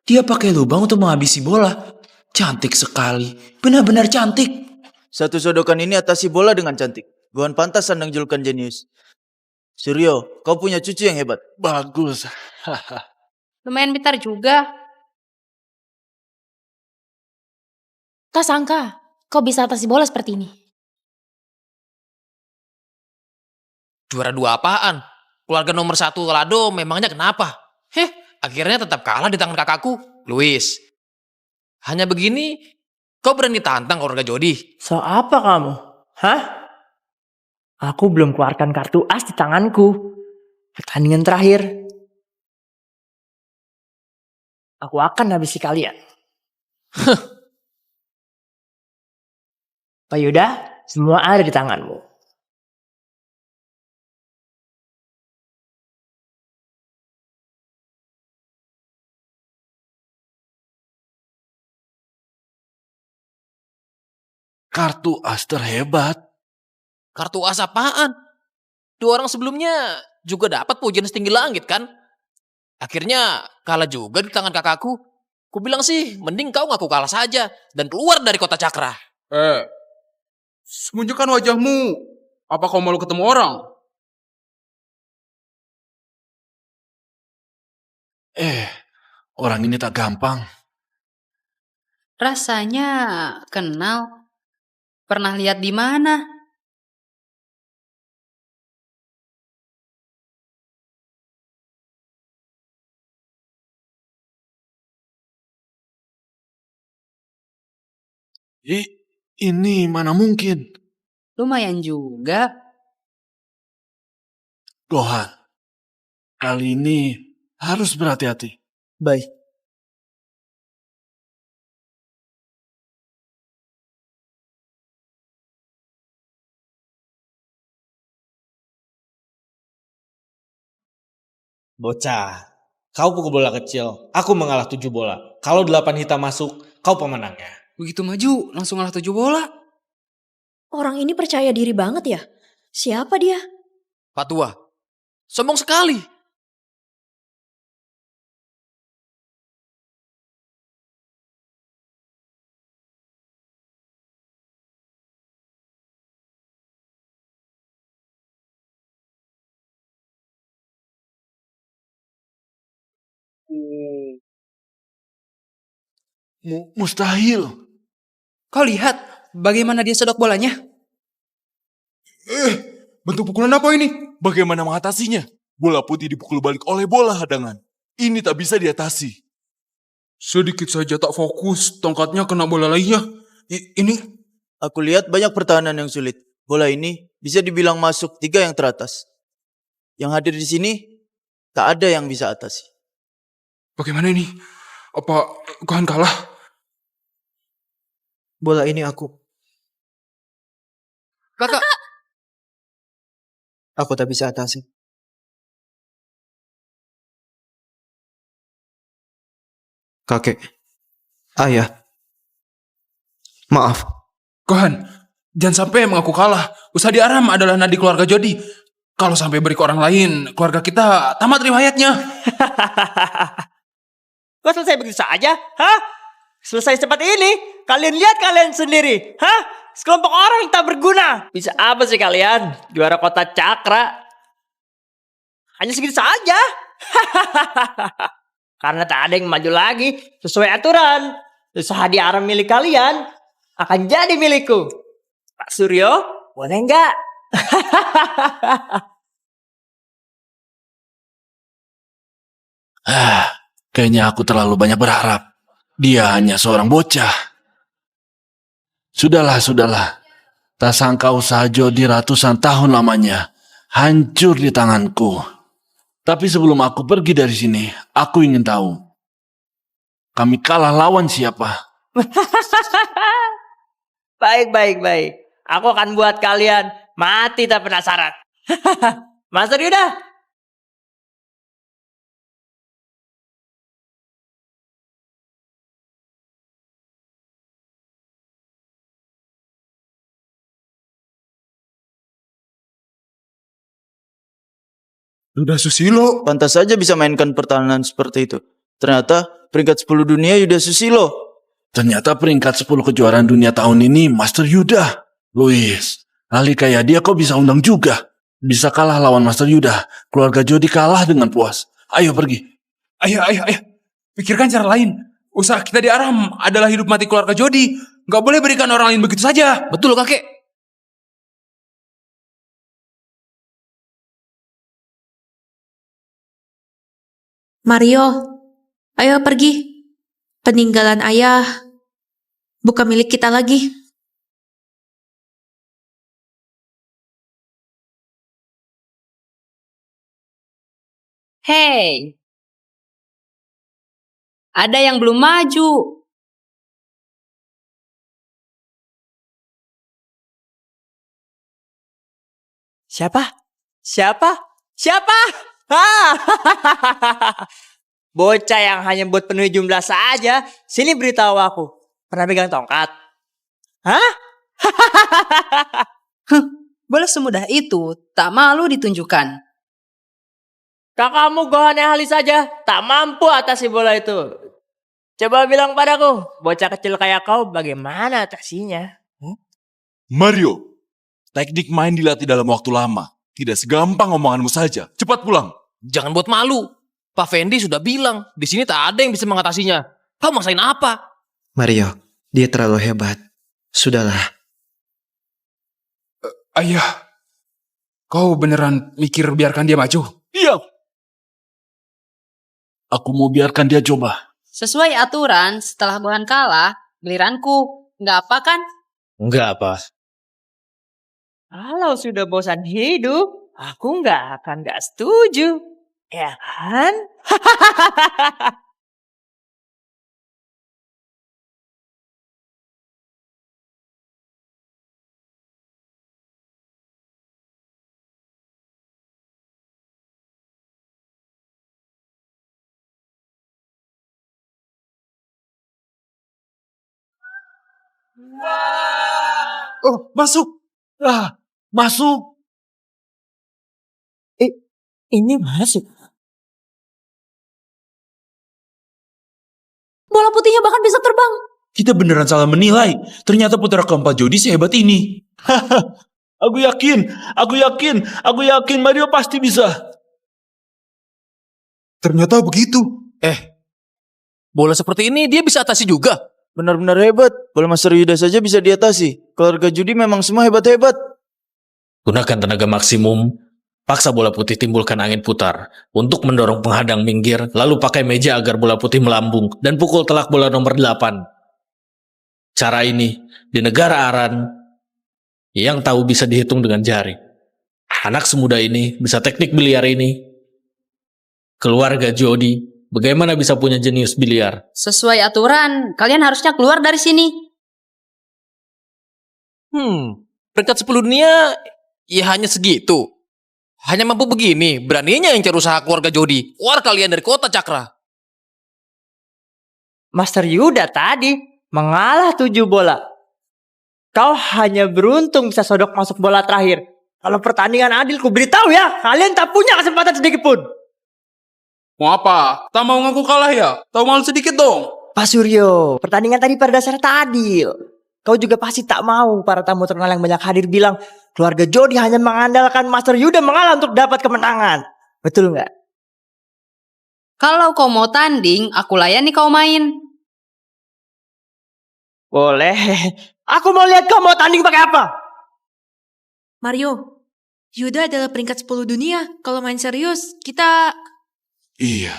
Dia pakai lubang untuk menghabisi bola. Cantik sekali. Benar-benar cantik. Satu sodokan ini atasi bola dengan cantik. Gohan pantas sandang julukan jenius. Suryo, kau punya cucu yang hebat. Bagus. Lumayan pintar juga. Tak sangka, kau bisa atasi bola seperti ini. Juara 2 apaan? Keluarga nomor 1 Lado memangnya kenapa? Akhirnya tetap kalah di tangan kakakku, Luis. Hanya begini, kau berani tantang keluarga Jody? So apa kamu? Hah? Aku belum keluarkan kartu as di tanganku. Pertandingan terakhir. Aku akan habisi kalian. Pak Yuda, semua ada di tanganmu. Kartu as terhebat. Kartu as apaan? 2 orang sebelumnya juga dapat pujian setinggi langit kan? Akhirnya kalah juga di tangan kakakku. Ku bilang sih, mending kau ngaku kalah saja dan keluar dari kota cakra. Sembunyikan wajahmu. Apa kau malu ketemu orang? Orang ini tak gampang. Rasanya kenal. Pernah lihat di mana? Ini mana mungkin? Lumayan juga. Gohan, kali ini harus berhati-hati. Baik. Bocah, kau pukul bola kecil, aku mengalah 7 bola. Kalau 8 hitam masuk, kau pemenangnya. Begitu maju, langsung ngalah 7 bola. Orang ini percaya diri banget ya. Siapa dia? Patua, sombong sekali. Mustahil. Kau lihat bagaimana dia sedot bolanya? Bentuk pukulan apa ini? Bagaimana mengatasinya? Bola putih dipukul balik oleh bola hadangan. Ini tak bisa diatasi. Sedikit saja tak fokus, tongkatnya kena bola lainnya. Ini... Aku lihat banyak pertahanan yang sulit. Bola ini bisa dibilang masuk 3 yang teratas. Yang hadir di sini, tak ada yang bisa atasi. Bagaimana ini? Apa Gohan kalah? Bola ini aku. Kakak. Aku tak bisa atasi. Kakek. Ayah. Maaf. Gohan, jangan sampai mengaku kalah. Usadi Aram adalah nadi keluarga Jodi. Kalau sampai beri ke orang lain, keluarga kita tamat riwayatnya. Kok selesai begitu saja? Hah? Selesai cepat ini? Kalian lihat kalian sendiri. Hah? Sekelompok orang yang tak berguna. Bisa apa sih kalian? Juara kota cakra. Hanya segitu saja. Karena tak ada yang maju lagi sesuai aturan. Hadiah Aram milik kalian akan jadi milikku. Pak Suryo, boleh nggak? Kayaknya aku terlalu banyak berharap. Dia hanya seorang bocah. Sudahlah. Tak sangka usaha Jodi ratusan tahun lamanya hancur di tanganku. Tapi sebelum aku pergi dari sini, aku ingin tahu. Kami kalah lawan siapa? Baik. Aku akan buat kalian mati tak penasaran. Master Yuda. Yuda Susilo. Pantas saja bisa mainkan pertahanan seperti itu. Ternyata peringkat 10 dunia Yuda Susilo. Ternyata peringkat 10 kejuaraan dunia tahun ini Master Yuda. Luis, ahli kayak dia kok bisa undang juga? Bisa kalah lawan Master Yuda. Keluarga Jodi kalah dengan puas. Ayo pergi. Ayah. Pikirkan cara lain. Usaha kita di Aram adalah hidup mati keluarga Jodi. Gak boleh berikan orang lain begitu saja. Betul, kakek. Mario, ayo pergi. Peninggalan ayah bukan milik kita lagi. Hey, ada yang belum maju. Siapa? Bocah yang hanya buat penuhi jumlah saja. Sini beritahu aku. Pernah pegang tongkat? Hah? Boleh semudah itu, tak malu ditunjukkan. Kakakmu Gohan yang ahli saja. Tak mampu atasi bola itu. Coba bilang padaku. Bocah kecil kayak kau bagaimana atasinya? Mario, teknik main dilatih dalam waktu lama. Tidak segampang omonganmu saja. Cepat pulang. Jangan buat malu. Pak Fendi sudah bilang, di sini tak ada yang bisa mengatasinya. Kau maksain apa? Mario, dia terlalu hebat. Sudahlah. Ayah, kau beneran mikir biarkan dia maju? Iya. Aku mau biarkan dia coba. Sesuai aturan, setelah Gohan kalah, giliranku. Nggak apa kan? Enggak apa. Kalau sudah bosan hidup, aku nggak setuju. Ya kan? Oh, masuk. Masuk. Ini masuk. Bola putihnya bahkan bisa terbang. Kita beneran salah menilai. Ternyata putra keempat Jody sehebat ini. Aku yakin Mario pasti bisa. Ternyata begitu. Bola seperti ini dia bisa atasi juga. Benar-benar hebat. Bola Master Yuda saja bisa diatasi. Keluarga Judi memang semua hebat-hebat. Gunakan tenaga maksimum. Paksa bola putih timbulkan angin putar. Untuk mendorong penghadang minggir, lalu pakai meja agar bola putih melambung. Dan pukul telak bola nomor 8. Cara ini, di negara Aran, yang tahu bisa dihitung dengan jari. Anak semuda ini bisa teknik biliar ini. Keluarga Jody, bagaimana bisa punya jenius biliar? Sesuai aturan, kalian harusnya keluar dari sini. Peringkat 10 dunia ya hanya segitu. Hanya mampu begini, beraninya yang cari usaha keluarga Jody. Keluar kalian dari kota Cakra. Master Yuda tadi mengalah 7 bola. Kau hanya beruntung bisa sodok masuk bola terakhir. Kalau pertandingan adil, ku beritahu ya, kalian tak punya kesempatan sedikit pun. Mau apa? Tak mau ngaku kalah ya? Tahu malu sedikit dong. Pak Suryo, pertandingan tadi pada dasarnya tak adil. Kau juga pasti tak mau para tamu terkenal yang banyak hadir bilang keluarga Jody hanya mengandalkan Master Yuda mengalah untuk dapat kemenangan. Betul nggak? Kalau kau mau tanding, aku layani kau main. Boleh. Aku mau lihat kau mau tanding pakai apa. Mario, Yuda adalah peringkat 10 dunia. Kalau main serius, kita... Iya.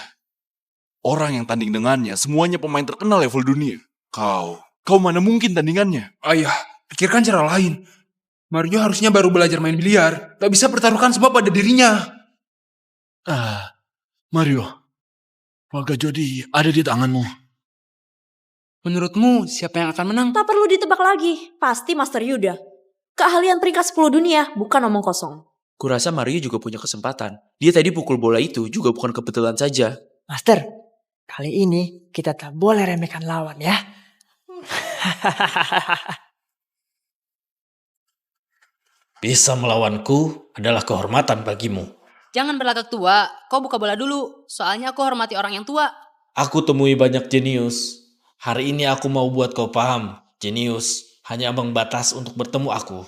Orang yang tanding dengannya semuanya pemain terkenal level dunia. Kau mana mungkin tandingannya? Ayah, pikirkan cara lain. Mario harusnya baru belajar main biliar. Tak bisa pertaruhkan semua pada dirinya. Mario, keluarga Jody ada di tanganmu. Menurutmu siapa yang akan menang? Tak perlu ditebak lagi. Pasti Master Yuda. Keahlian peringkat 10 dunia, bukan omong kosong. Kurasa Mario juga punya kesempatan. Dia tadi pukul bola itu juga bukan kebetulan saja. Master, kali ini kita tak boleh remehkan lawan ya. Bisa melawanku adalah kehormatan bagimu. Jangan berlagak tua, kau buka bola dulu. Soalnya aku hormati orang yang tua. Aku temui banyak jenius. Hari ini aku mau buat kau paham. Jenius hanya ambang batas untuk bertemu aku.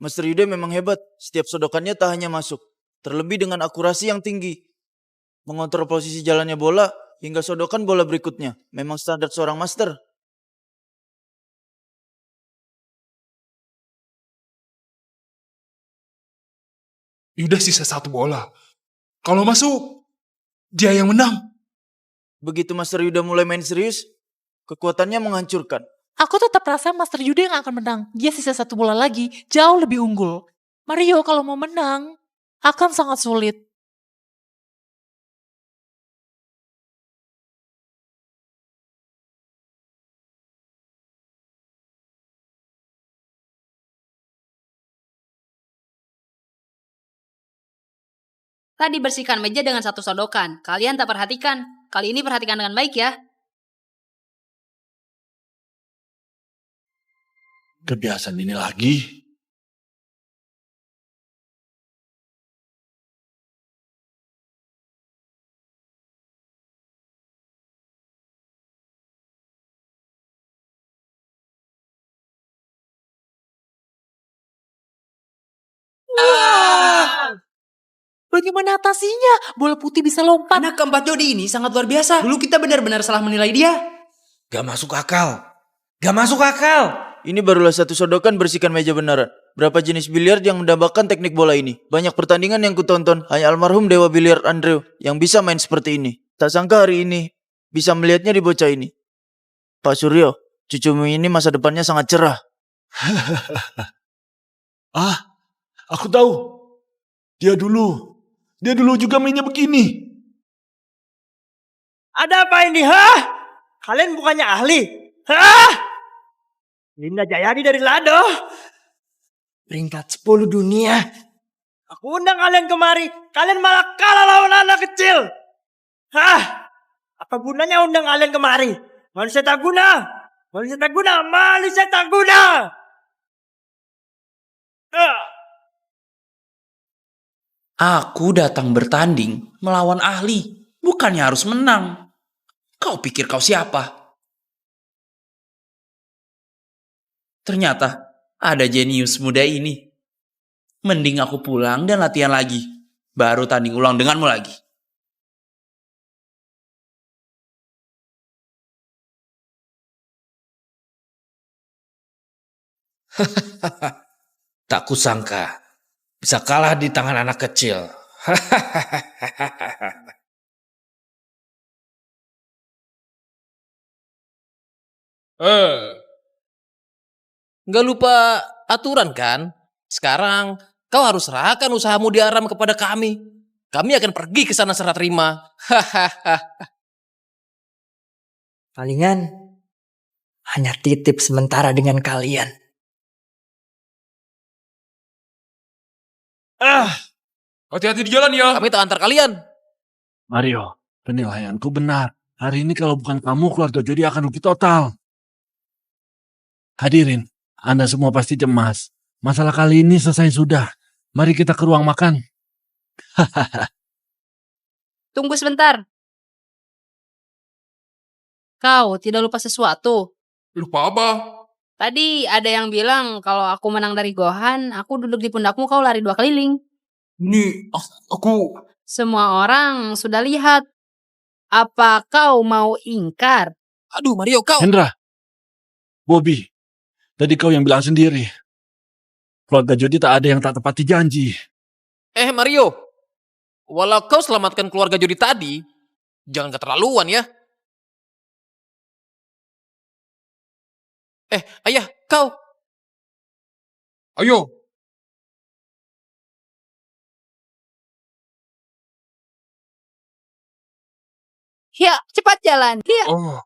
Master Yuda memang hebat. Setiap sodokannya tak hanya masuk. Terlebih dengan akurasi yang tinggi. Mengontrol posisi jalannya bola hingga sodokan bola berikutnya. Memang standar seorang master. Yuda sisa 1 bola. Kalau masuk, dia yang menang. Begitu Master Yuda mulai main serius, kekuatannya menghancurkan. Aku tetap rasa Master Yuda yang akan menang. Dia sisa 1 bola lagi, jauh lebih unggul. Mario kalau mau menang, akan sangat sulit. Tadi bersihkan meja dengan 1 sodokan. Kalian tak perhatikan. Kali ini perhatikan dengan baik ya. Kebiasaan ini lagi. Bagaimana atasinya? Bola putih bisa lompat. Anak keempat Jody ini sangat luar biasa. Dulu kita benar-benar salah menilai dia. Gak masuk akal. Gak masuk akal. Ini barulah 1 sodokan bersihkan meja beneran. Berapa jenis biliar yang mendambakan teknik bola ini. Banyak pertandingan yang kutonton, hanya almarhum Dewa Biliar Andrew yang bisa main seperti ini. Tak sangka hari ini bisa melihatnya di bocah ini. Pak Suryo, Cucumu ini masa depannya sangat cerah. Aku tahu. Dia dulu juga mainnya begini. Ada apa ini, hah? Kalian bukannya ahli? Hah? Linda Jayadi dari Lado. Peringkat 10 dunia. Aku undang kalian kemari. Kalian malah kalah lawan anak kecil. Hah? Apa gunanya undang kalian kemari? Manusia tak guna. Manusia tak guna. Manusia tak guna. Aku datang bertanding melawan ahli, bukannya harus menang. Kau pikir kau siapa? Ternyata ada jenius muda ini. Mending aku pulang dan latihan lagi, baru tanding ulang denganmu lagi. Tak kusangka bisa kalah di tangan anak kecil. Nggak lupa aturan kan? Sekarang kau harus serahkan usahamu di Aram kepada kami. Kami akan pergi ke sana serah terima. Palingan hanya titip sementara dengan kalian. Hati-hati di jalan ya. Kami tak antar kalian. Mario, penilaianku benar. Hari ini kalau bukan kamu, keluarga Jody akan rugi total. Hadirin, Anda semua pasti cemas. Masalah kali ini selesai sudah. Mari kita ke ruang makan. Tunggu sebentar. Kau tidak lupa sesuatu? Lupa apa? Tadi ada yang bilang kalau aku menang dari Gohan, aku duduk di pundakmu, kau lari 2 keliling. Ini aku... Semua orang sudah lihat. Apa kau mau ingkar? Aduh Mario, kau... Hendra, Bobby, tadi kau yang bilang sendiri. Keluarga Jody tak ada yang tak tepati janji. Mario, walau kau selamatkan keluarga Jody tadi, jangan keterlaluan ya. Ayah, kau. Ayo. Ya, cepat jalan. Ya. Oh.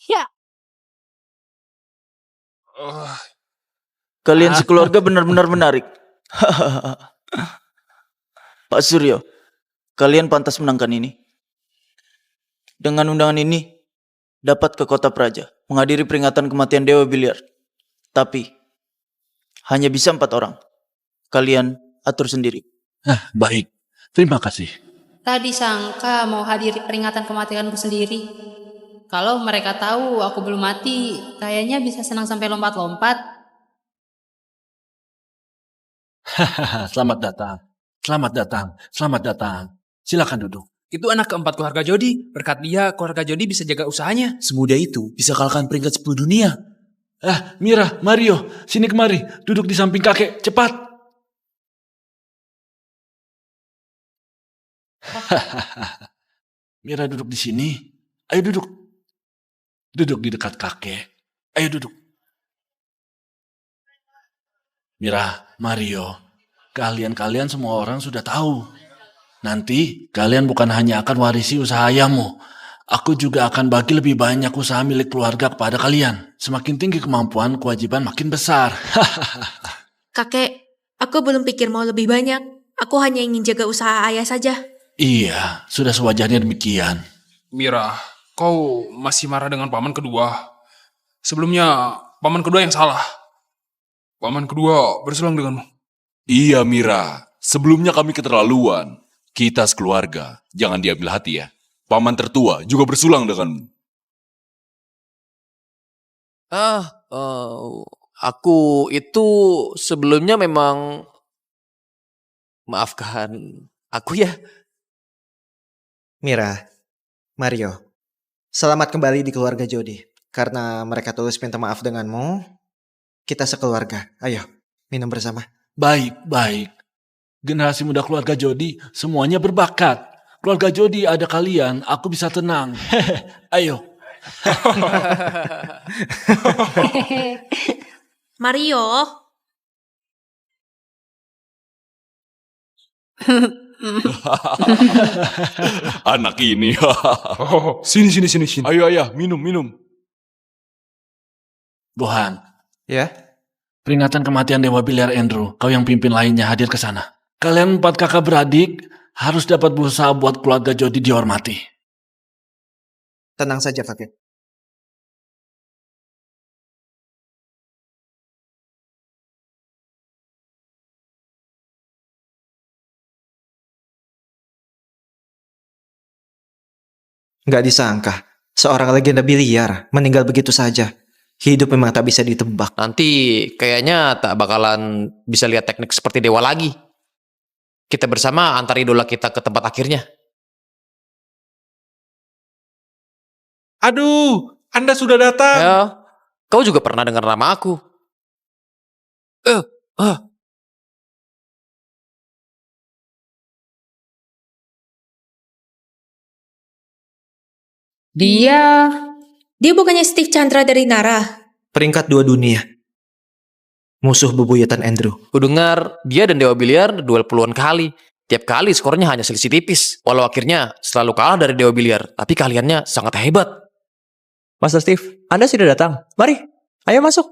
Ya. Kalian sekeluarga benar-benar menarik. Pak Suryo, kalian pantas menangkan ini. Dengan undangan ini, dapat ke kota Praja, menghadiri peringatan kematian Dewa Biliar. Tapi, hanya bisa 4 orang. Kalian atur sendiri. Baik, terima kasih. Tadi sangka mau hadiri peringatan kematianku sendiri. Kalau mereka tahu aku belum mati, kayaknya bisa senang sampai lompat-lompat. Selamat datang. Selamat datang. Selamat datang. Silakan duduk. Itu anak keempat keluarga Jody. Berkat dia, keluarga Jody bisa jaga usahanya. Semudah itu bisa kalahkan peringkat 10 dunia. Mira, Mario, sini kemari. Duduk di samping kakek, cepat. Mira duduk di sini. Ayo duduk. Duduk di dekat kakek. Ayo duduk. Mira, Mario, kalian semua orang sudah tahu. Nanti kalian bukan hanya akan warisi usaha ayahmu. Aku juga akan bagi lebih banyak usaha milik keluarga kepada kalian. Semakin tinggi kemampuan, kewajiban makin besar. Kakek, aku belum pikir mau lebih banyak. Aku hanya ingin jaga usaha ayah saja. Iya, sudah sewajarnya demikian. Mira, kau masih marah dengan paman kedua. Sebelumnya, paman kedua yang salah. Paman kedua berselang denganmu. Iya Mira, sebelumnya kami keterlaluan. Kita sekeluarga, jangan diambil hati ya. Paman tertua juga bersulang denganmu. Aku itu sebelumnya memang... Maafkan aku ya. Mira, Mario, selamat kembali di keluarga Jody. Karena mereka tulus minta maaf denganmu, Kita sekeluarga. Ayo, minum bersama. Baik, baik. Generasi muda keluarga Jody semuanya berbakat. Keluarga Jody ada kalian, aku bisa tenang. Ayo. Mario. Anak ini. Sini. Ayo ayah, minum. Gohan, Ya? peringatan kematian Dewa Biliar Andrew, kau yang pimpin lainnya hadir ke sana. Kalian 4 kakak beradik harus dapat berusaha buat keluarga Jody dihormati. Tenang saja, kakek. Nggak disangka, seorang legenda biliar meninggal begitu saja. Hidup memang tak bisa ditebak. Nanti kayaknya tak bakalan bisa lihat teknik seperti dewa lagi. Kita bersama antar idola kita ke tempat akhirnya. Aduh, Anda sudah datang. Ya, kau juga pernah dengar nama aku. Dia bukannya Steve Chandra dari Nara. Peringkat 2 dunia. Musuh bebuyutan Andrew. Kudengar dia dan Dewa Biliar duel puluhan kali. Tiap kali skornya hanya selisih tipis. Walau akhirnya selalu kalah dari Dewa Biliar. Tapi kaliannya sangat hebat. Master Steve, Anda sudah datang. Mari, ayo masuk.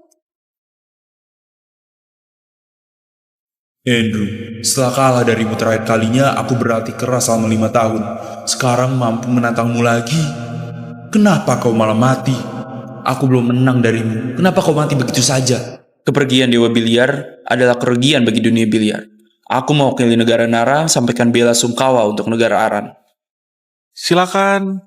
Andrew, setelah kalah darimu terakhir kalinya, aku berlatih keras selama 5 tahun. Sekarang mampu menantangmu lagi. Kenapa kau malah mati? Aku belum menang darimu. Kenapa kau mati begitu saja? Kepergian Dewa Biliar adalah kerugian bagi dunia biliar. Aku mewakili negara Nara sampaikan bela sungkawa untuk negara Aran. Silakan.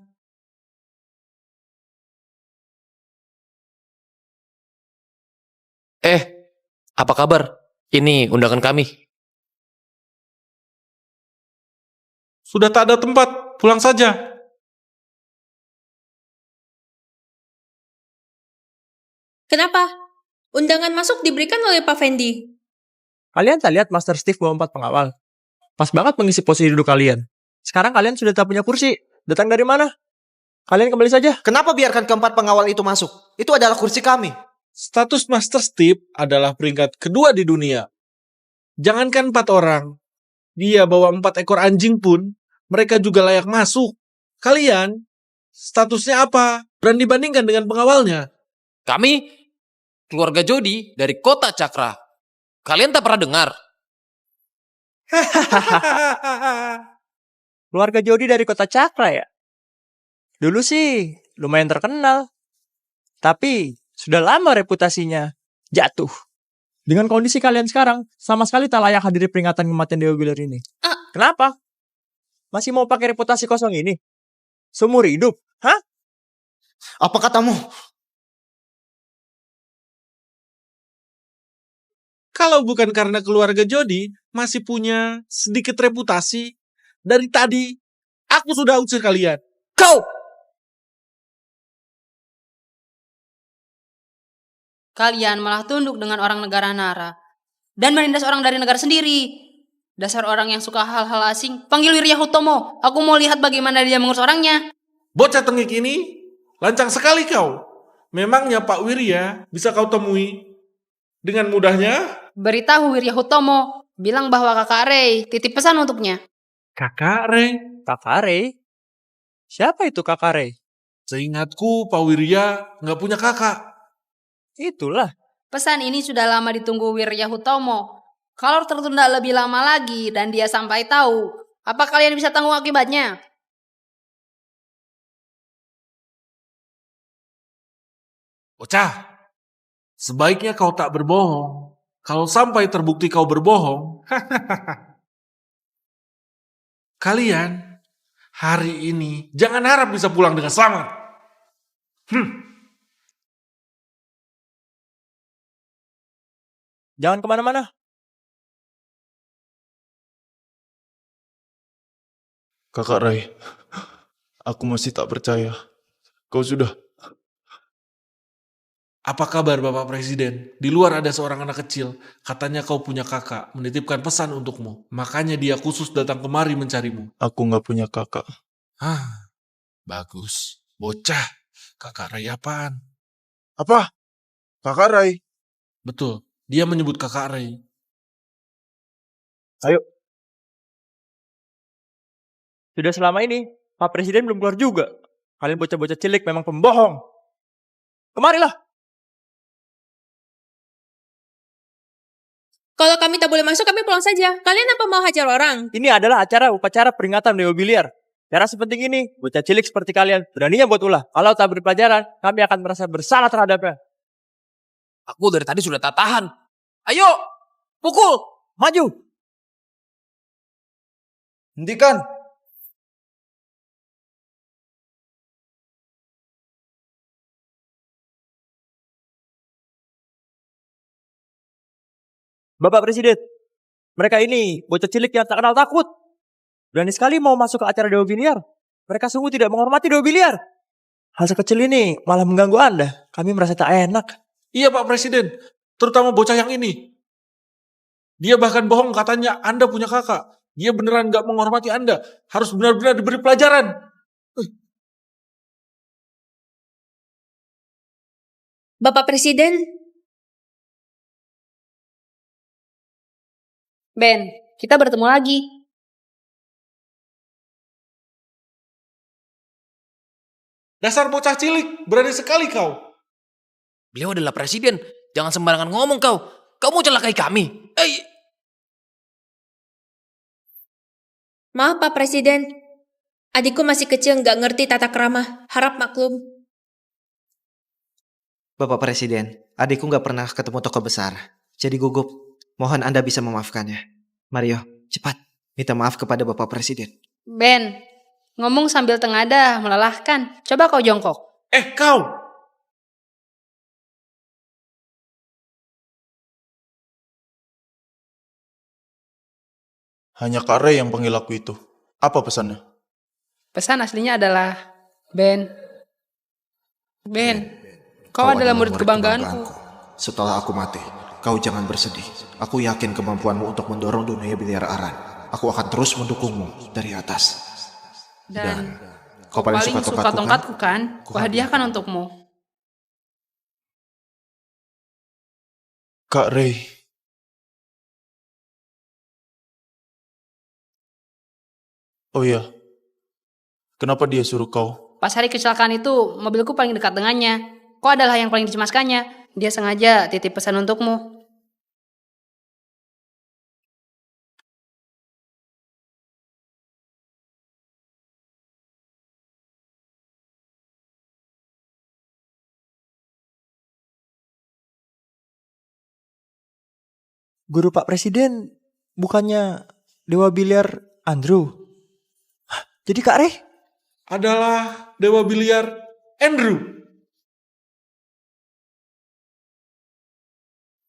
Apa kabar? Ini undangan kami. Sudah tak ada tempat, pulang saja. Kenapa? Undangan masuk diberikan oleh Pak Fendi. Kalian tak lihat Master Steve bawa 4 pengawal? Pas banget mengisi posisi duduk kalian. Sekarang kalian sudah tak punya kursi. Datang dari mana? Kalian kembali saja. Kenapa biarkan keempat pengawal itu masuk? Itu adalah kursi kami. Status Master Steve adalah peringkat kedua di dunia. Jangankan 4 orang, dia bawa 4 ekor anjing pun, mereka juga layak masuk. Kalian, statusnya apa? Berani bandingkan dengan pengawalnya. Kami, keluarga Jody dari kota Cakra. Kalian tak pernah dengar? Keluarga Jody dari kota Cakra ya? Dulu sih lumayan terkenal. Tapi sudah lama reputasinya jatuh. Dengan kondisi kalian sekarang, sama sekali tak layak hadiri peringatan kematian Dewa Biliar ini. Kenapa? Masih mau pakai reputasi kosong ini? Seumur hidup? Hah? Apa katamu? Kalau bukan karena keluarga Jody masih punya sedikit reputasi, dari tadi aku sudah usir kalian. Kau! Kalian malah tunduk dengan orang negara Nara. Dan menindas orang dari negara sendiri. Dasar orang yang suka hal-hal asing. Panggil Wirya Hutomo. Aku mau lihat bagaimana dia mengurus orangnya. Bocah tengik ini, lancang sekali kau. Memangnya Pak Wirya bisa kau temui dengan mudahnya? Beritahu Wirya Hutomo. Bilang bahwa kakak Rey titip pesan untuknya. Kakak Rey? Kakak Rey? Siapa itu kakak Rey? Seingatku Pak Wirya nggak punya kakak. Itulah. Pesan ini sudah lama ditunggu Wirya Hutomo. Kalau tertunda lebih lama lagi dan dia sampai tahu, apa kalian bisa tanggung akibatnya? Bocah, sebaiknya kau tak berbohong. Kalau sampai terbukti kau berbohong, kalian hari ini jangan harap bisa pulang dengan selamat. Jangan kemana-mana. Kakak Rai, aku masih tak percaya. Kau sudah Apa kabar Bapak Presiden? Di luar ada seorang anak kecil. Katanya kau punya kakak, menitipkan pesan untukmu. Makanya dia khusus datang kemari mencarimu. Aku nggak punya kakak. Bagus. Bocah. Kakak Ray apaan? Apa? Kakak Ray? Betul. Dia menyebut kakak Ray. Ayo. Sudah selama ini, Pak Presiden belum keluar juga. Kalian bocah-bocah cilik memang pembohong. Kemarilah. Kalau kami tak boleh masuk, kami pulang saja. Kalian apa mau hajar orang? Ini adalah upacara peringatan Dewa Biliar. Cara sepenting ini, bocah cilik seperti kalian beraninya buat ulah. Kalau tak beri pelajaran, kami akan merasa bersalah terhadapnya. Aku dari tadi sudah tak tahan. Ayo, pukul, maju. Hentikan. Bapak Presiden, mereka ini bocah cilik yang tak kenal takut. Berani sekali mau masuk ke acara Dewa Biliar. Mereka sungguh tidak menghormati Dewa Biliar. Hal sekecil ini malah mengganggu Anda. Kami merasa tak enak. Iya Pak Presiden, terutama bocah yang ini. Dia bahkan bohong katanya Anda punya kakak. Dia beneran gak menghormati Anda. Harus benar-benar diberi pelajaran. Bapak Presiden, Ben, kita bertemu lagi. Dasar bocah cilik, berani sekali kau. Beliau adalah presiden, jangan sembarangan ngomong kau. Kau mau celakai kami. maaf Pak Presiden. Adikku masih kecil, nggak ngerti tata krama. Harap maklum. Bapak Presiden, adikku nggak pernah ketemu tokoh besar. Jadi gugup. Mohon Anda bisa memaafkannya. Mario, cepat. Minta maaf kepada Bapak Presiden. Ben, ngomong sambil tengadah, melelahkan. Coba kau jongkok. Kau! Hanya Kak Ray yang panggil aku itu. Apa pesannya? Pesan aslinya adalah, Ben, kau adalah murid kebanggaanku. Setelah aku mati, kau jangan bersedih. Aku yakin kemampuanmu untuk mendorong dunia biliar Aran. Aku akan terus mendukungmu dari atas. Dan kau paling suka tongkatku kan? Kuhadiahkan untukmu. Kak Ray. Oh iya. Kenapa dia suruh kau? Pas hari kecelakaan itu, mobilku paling dekat dengannya. Kau adalah yang paling dicemaskannya. Dia sengaja titip pesan untukmu. Guru Pak Presiden bukannya Dewa Biliar Andrew? Jadi Kak Ray? Adalah Dewa Biliar Andrew.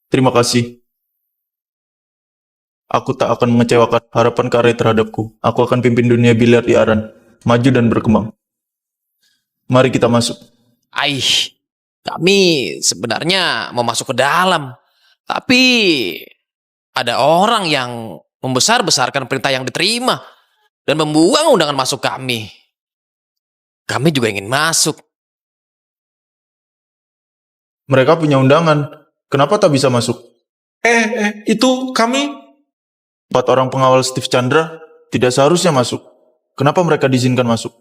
Terima kasih. Aku tak akan mengecewakan harapan Kak Ray terhadapku. Aku akan pimpin dunia biliar di Aran. Maju dan berkembang. Mari kita masuk. Kami sebenarnya mau masuk ke dalam. Tapi ada orang yang membesar-besarkan perintah yang diterima dan membuang undangan masuk kami. Kami juga ingin masuk. Mereka punya undangan. Kenapa tak bisa masuk? Itu kami. 4 orang pengawal Steve Chandra tidak seharusnya masuk. Kenapa mereka diizinkan masuk?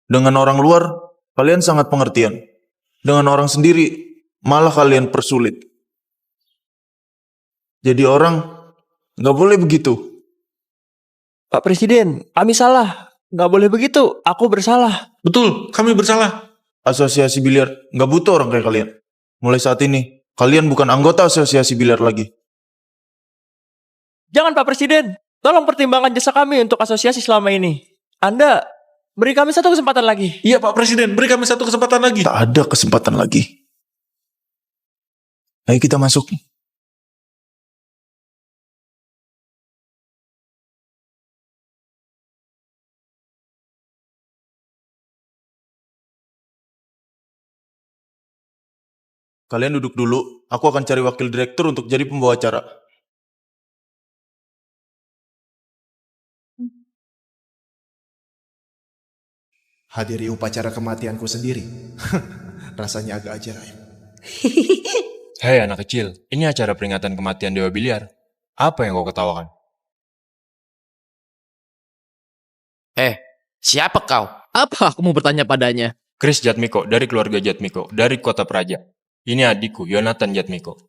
Dengan orang luar, kalian sangat pengertian. Dengan orang sendiri, malah kalian persulit. Jadi orang, nggak boleh begitu. Pak Presiden, kami salah. Nggak boleh begitu, aku bersalah. Betul, kami bersalah. Asosiasi biliar nggak butuh orang kayak kalian. Mulai saat ini, kalian bukan anggota asosiasi biliar lagi. Jangan Pak Presiden, tolong pertimbangkan jasa kami untuk asosiasi selama ini. Anda beri kami satu kesempatan lagi. Iya Pak Presiden, beri kami satu kesempatan lagi. Tak ada kesempatan lagi. Ayo kita masuk. Kalian duduk dulu, aku akan cari wakil direktur untuk jadi pembawa acara. Hadiri upacara kematianku sendiri. Rasanya agak ajaib. Hei anak kecil, ini acara peringatan kematian Dewa Biliar. Apa yang kau ketawakan? Siapa kau? Apa aku mau bertanya padanya? Chris Jatmiko dari keluarga Jatmiko, dari kota Praja. Ini adikku, Yonatan Jatmiko.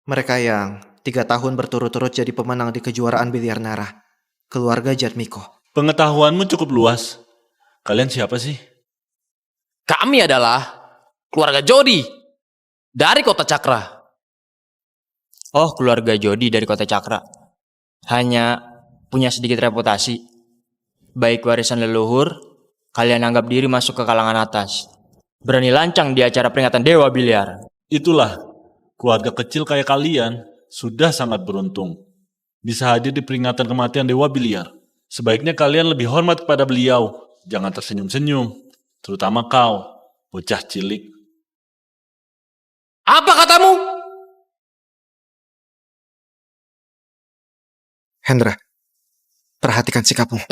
Mereka yang 3 tahun berturut-turut jadi pemenang di kejuaraan biliar Nara. Keluarga Jatmiko. Pengetahuanmu cukup luas. Kalian siapa sih? Kami adalah keluarga Jody dari kota Cakra. Oh, keluarga Jody dari kota Cakra. Hanya punya sedikit reputasi. Baik warisan leluhur, kalian anggap diri masuk ke kalangan atas. Berani lancang di acara peringatan Dewa Biliar. Itulah, keluarga kecil kayak kalian sudah sangat beruntung. Bisa hadir di peringatan kematian Dewa Biliar. Sebaiknya kalian lebih hormat kepada beliau. Jangan tersenyum-senyum. Terutama kau, bocah cilik. Apa katamu? Hendra, perhatikan sikapmu.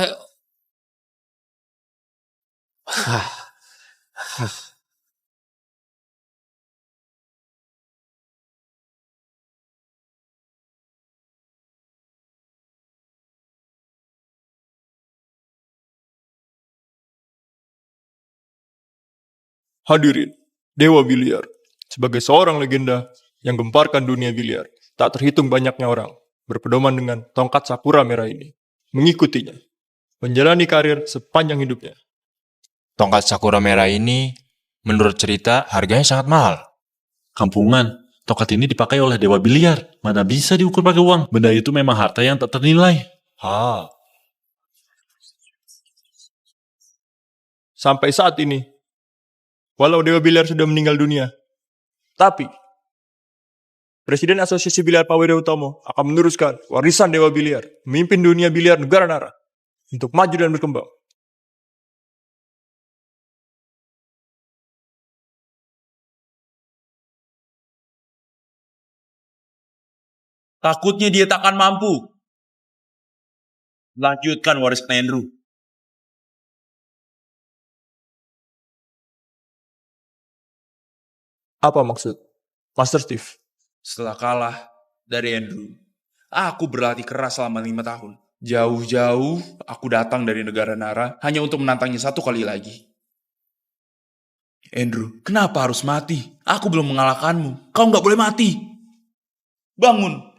Hadirin, Dewa Biliar, sebagai seorang legenda yang gemparkan dunia biliar, tak terhitung banyaknya orang berpedoman dengan tongkat sakura merah ini, mengikutinya, menjalani karir sepanjang hidupnya. Tongkat sakura merah ini, menurut cerita, harganya sangat mahal. Kampungan, tongkat ini dipakai oleh Dewa Biliar. Mana bisa diukur pakai uang? Benda itu memang harta yang tak ternilai. Sampai saat ini, walau Dewa Biliar sudah meninggal dunia, tapi Presiden Asosiasi Biliar Pak Wirya Utomo akan meneruskan warisan Dewa Biliar, memimpin dunia biliar negara Nara untuk maju dan berkembang. Takutnya dia takkan mampu melanjutkan warisan Andrew. Apa maksud Master Steve? Setelah kalah dari Andrew, aku berlatih keras selama 5 tahun. Jauh-jauh aku datang dari negara Nara hanya untuk menantangnya 1 kali lagi. Andrew, kenapa harus mati? Aku belum mengalahkanmu. Kau nggak boleh mati. Bangun.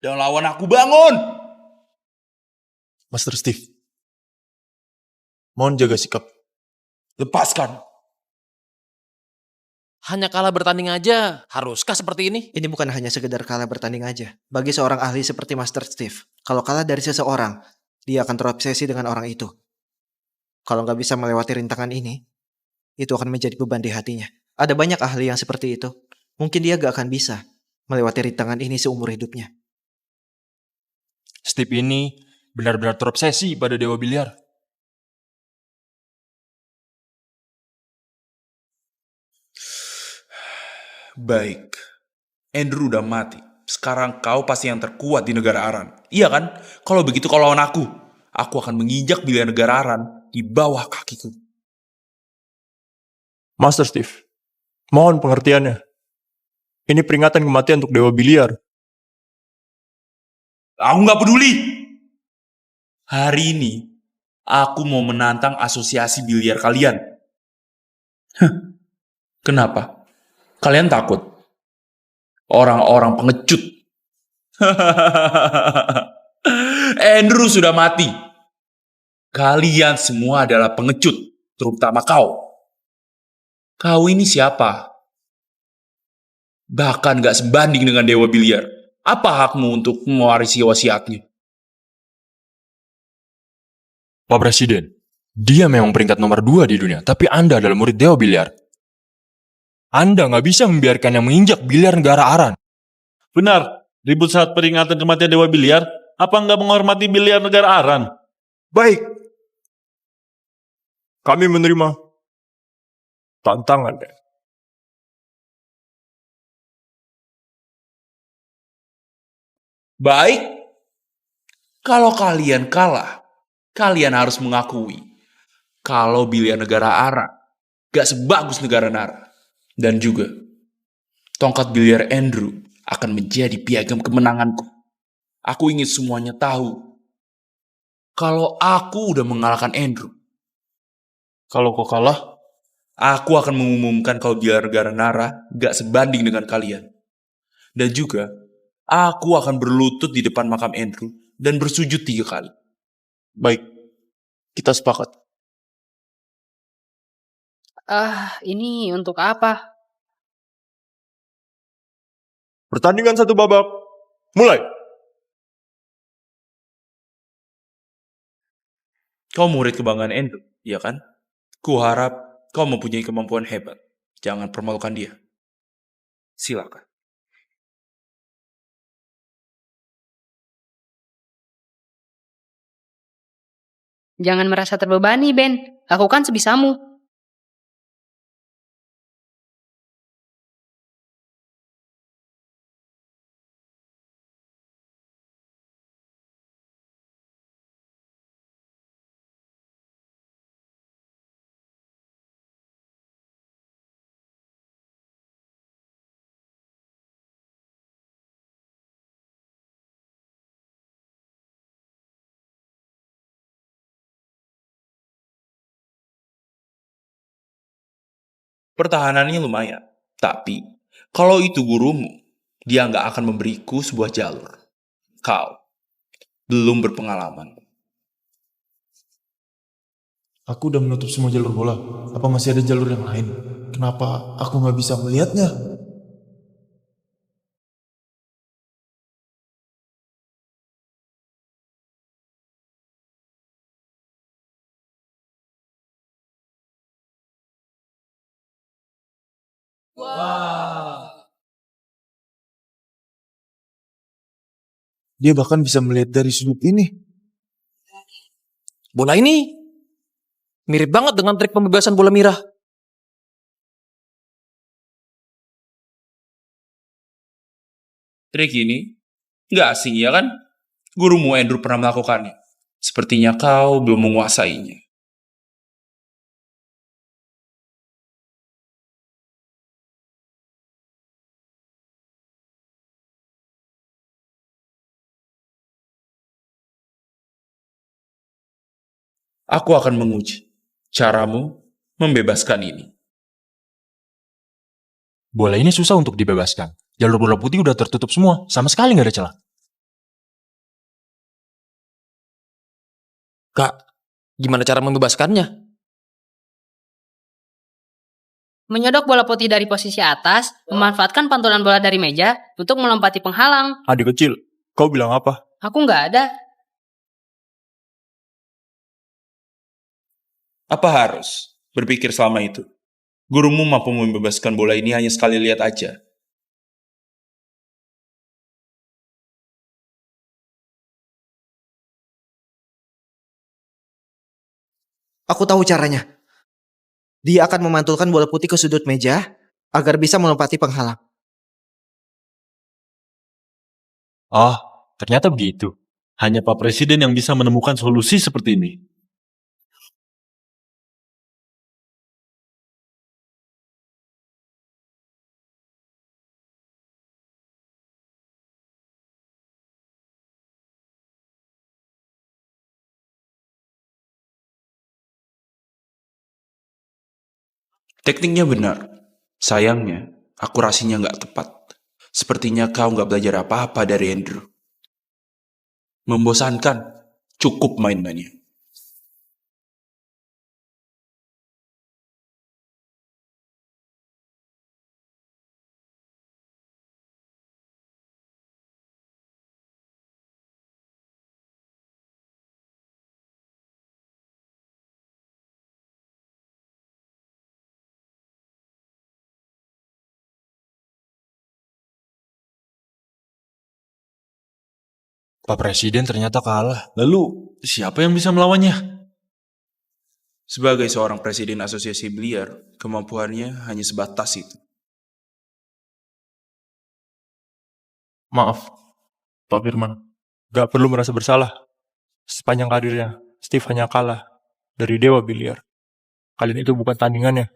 Dan lawan aku, bangun! Master Steve, mohon jaga sikap. Lepaskan. Hanya kalah bertanding aja, haruskah seperti ini? Ini bukan hanya sekedar kalah bertanding aja. Bagi seorang ahli seperti Master Steve, kalau kalah dari seseorang, dia akan terobsesi dengan orang itu. Kalau nggak bisa melewati rintangan ini, itu akan menjadi beban di hatinya. Ada banyak ahli yang seperti itu. Mungkin dia gak akan bisa melewati rintangan ini seumur hidupnya. Steve ini benar-benar terobsesi pada Dewa Biliar. Baik, Andrew udah mati. Sekarang kau pasti yang terkuat di negara Aran. Iya kan? Kalau begitu kau lawan aku akan menginjak biliar negara Aran di bawah kakiku. Master Steve, mohon pengertiannya. Ini peringatan kematian untuk Dewa Biliar. Aku nggak peduli. Hari ini, aku mau menantang asosiasi biliar kalian. Kenapa? Kalian takut? Orang-orang pengecut. Andrew sudah mati. Kalian semua adalah pengecut, terutama kau. Kau ini siapa? Bahkan gak sebanding dengan Dewa Biliar. Apa hakmu untuk mewarisi wasiatnya? Pak Presiden, dia memang peringkat nomor 2 di dunia, tapi Anda adalah murid Dewa Biliar. Anda nggak bisa membiarkannya menginjak biliar negara Aran. Benar, ribut saat peringatan kematian Dewa Biliar, apa nggak menghormati biliar negara Aran? Baik. Kami menerima tantangannya. Baik, kalau kalian kalah, kalian harus mengakui kalau biliar negara Ara gak sebagus negara Nara. Dan juga, tongkat biliar Andrew akan menjadi piagam kemenanganku. Aku ingin semuanya tahu kalau aku udah mengalahkan Andrew. Kalau kau kalah, aku akan mengumumkan kalau biliar negara Nara gak sebanding dengan kalian. Dan juga, aku akan berlutut di depan makam Andrew dan bersujud 3 kali. Baik, kita sepakat. Ini untuk apa? Pertandingan 1 babak, mulai. Kau murid kebanggaan Andrew, iya kan? Kuharap kau mempunyai kemampuan hebat. Jangan permalukan dia. Silakan. Jangan merasa terbebani, Ben. Lakukan sebisamu. Pertahanannya lumayan. Tapi, kalau itu gurumu, dia nggak akan memberiku sebuah jalur. Kau belum berpengalaman. Aku udah menutup semua jalur bola. Apa masih ada jalur yang lain? Kenapa aku nggak bisa melihatnya? Dia bahkan bisa melihat dari sudut ini. Bola ini mirip banget dengan trik pembebasan bola Mira. Trik ini nggak asing ya kan? Gurumu Andrew pernah melakukannya. Sepertinya kau belum menguasainya. Aku akan menguji caramu membebaskan ini. bola ini susah untuk dibebaskan. Jalur bola putih udah tertutup semua, sama sekali nggak ada celah. Kak, gimana cara membebaskannya? Menyodok bola putih dari posisi atas, memanfaatkan pantulan bola dari meja untuk melompati penghalang. Adik kecil, kau bilang apa? Aku nggak ada. Apa harus berpikir selama itu? Gurumu mampu membebaskan bola ini hanya sekali lihat aja. Aku tahu caranya. Dia akan memantulkan bola putih ke sudut meja agar bisa melompati penghalang. Oh, ternyata begitu. Hanya Pak Presiden yang bisa menemukan solusi seperti ini. Tekniknya benar. Sayangnya, akurasinya nggak tepat. Sepertinya kau nggak belajar apa-apa dari Andrew. Membosankan. Cukup main-mainnya. Pak Presiden ternyata kalah. Lalu, siapa yang bisa melawannya? Sebagai seorang presiden asosiasi biliar, kemampuannya hanya sebatas itu. Maaf, Pak Firman, gak perlu merasa bersalah. Sepanjang karirnya, Steve hanya kalah dari Dewa Biliar. Kalian itu bukan tandingannya.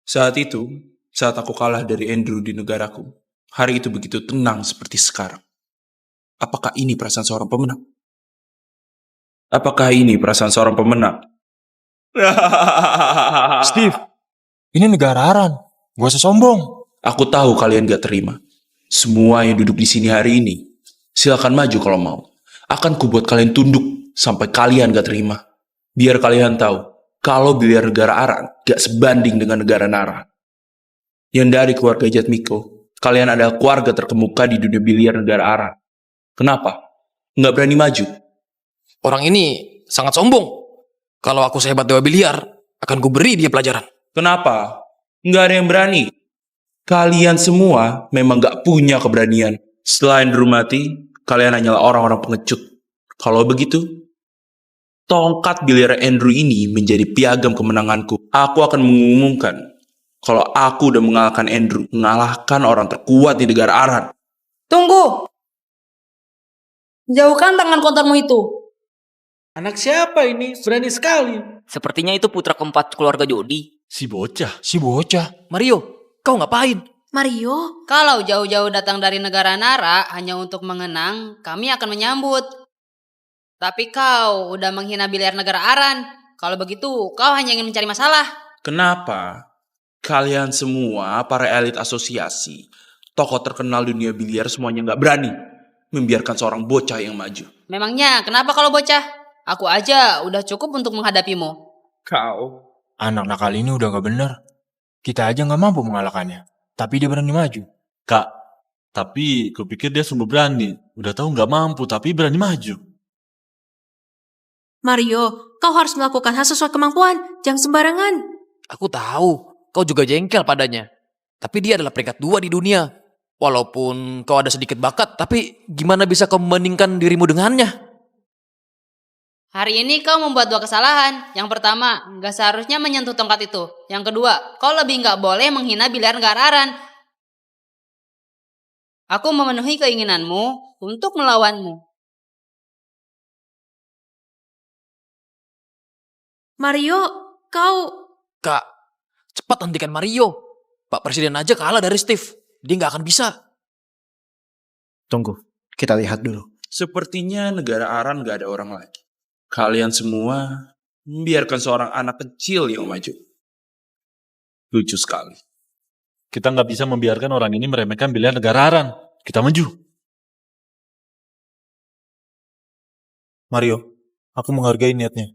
Saat aku kalah dari Andrew di negaraku, hari itu begitu tenang seperti sekarang. Apakah ini perasaan seorang pemenang? Apakah ini perasaan seorang pemenang? Steve, ini negara Aran. Gak usah sombong. Aku tahu kalian gak terima. Semua yang duduk di sini hari ini, silakan maju kalau mau. Akan kubuat kalian tunduk sampai kalian gak terima. Biar kalian tahu, kalau biliar negara Aran gak sebanding dengan negara Nara. Yang dari keluarga Jatmiko, kalian adalah keluarga terkemuka di dunia biliar negara Aran. Kenapa? Nggak berani maju? Orang ini sangat sombong. Kalau aku sehebat Dewa Biliar, akan ku beri dia pelajaran. Kenapa? Nggak ada yang berani. Kalian semua memang nggak punya keberanian. Selain Drumati, kalian hanyalah orang-orang pengecut. Kalau begitu, tongkat biliar Andrew ini menjadi piagam kemenanganku. Aku akan mengumumkan kalau aku udah mengalahkan Andrew, mengalahkan orang terkuat di negara Aran. Tunggu! Jauhkan tangan kotormu itu. Anak siapa ini? Berani sekali. Sepertinya itu putra keempat keluarga Jodi. Si bocah. Mario, kau ngapain? Mario? Kalau jauh-jauh datang dari negara Nara hanya untuk mengenang, kami akan menyambut. Tapi kau udah menghina biliar negara Aran. Kalau begitu, kau hanya ingin mencari masalah. Kenapa? Kalian semua, para elit asosiasi, tokoh terkenal dunia biliar semuanya nggak berani membiarkan seorang bocah yang maju. Memangnya kenapa kalau bocah? Aku aja udah cukup untuk menghadapimu. Kau? Anak nakal ini udah gak bener. Kita aja gak mampu mengalahkannya. Tapi dia berani maju. Kak, tapi kupikir dia sungguh berani. Udah tahu nggak mampu, tapi berani maju. Mario, kau harus melakukan hal sesuai kemampuan. Jangan sembarangan. Aku tahu, kau juga jengkel padanya. Tapi dia adalah peringkat 2 di dunia. Walaupun kau ada sedikit bakat, tapi gimana bisa kau membandingkan dirimu dengannya? Hari ini kau membuat 2 kesalahan. Yang pertama, nggak seharusnya menyentuh tongkat itu. Yang kedua, kau lebih nggak boleh menghina biliar negara Aran. Aku memenuhi keinginanmu untuk melawanmu. Mario, kau... Kak, cepat hentikan Mario. Pak Presiden aja kalah dari Steve. Dia nggak akan bisa. Tunggu, kita lihat dulu. Sepertinya negara Aran gak ada orang lagi. Kalian semua membiarkan seorang anak kecil yang maju. Lucu sekali. Kita nggak bisa membiarkan orang ini meremehkan biliar negara Aran. Kita maju. Mario, aku menghargai niatnya.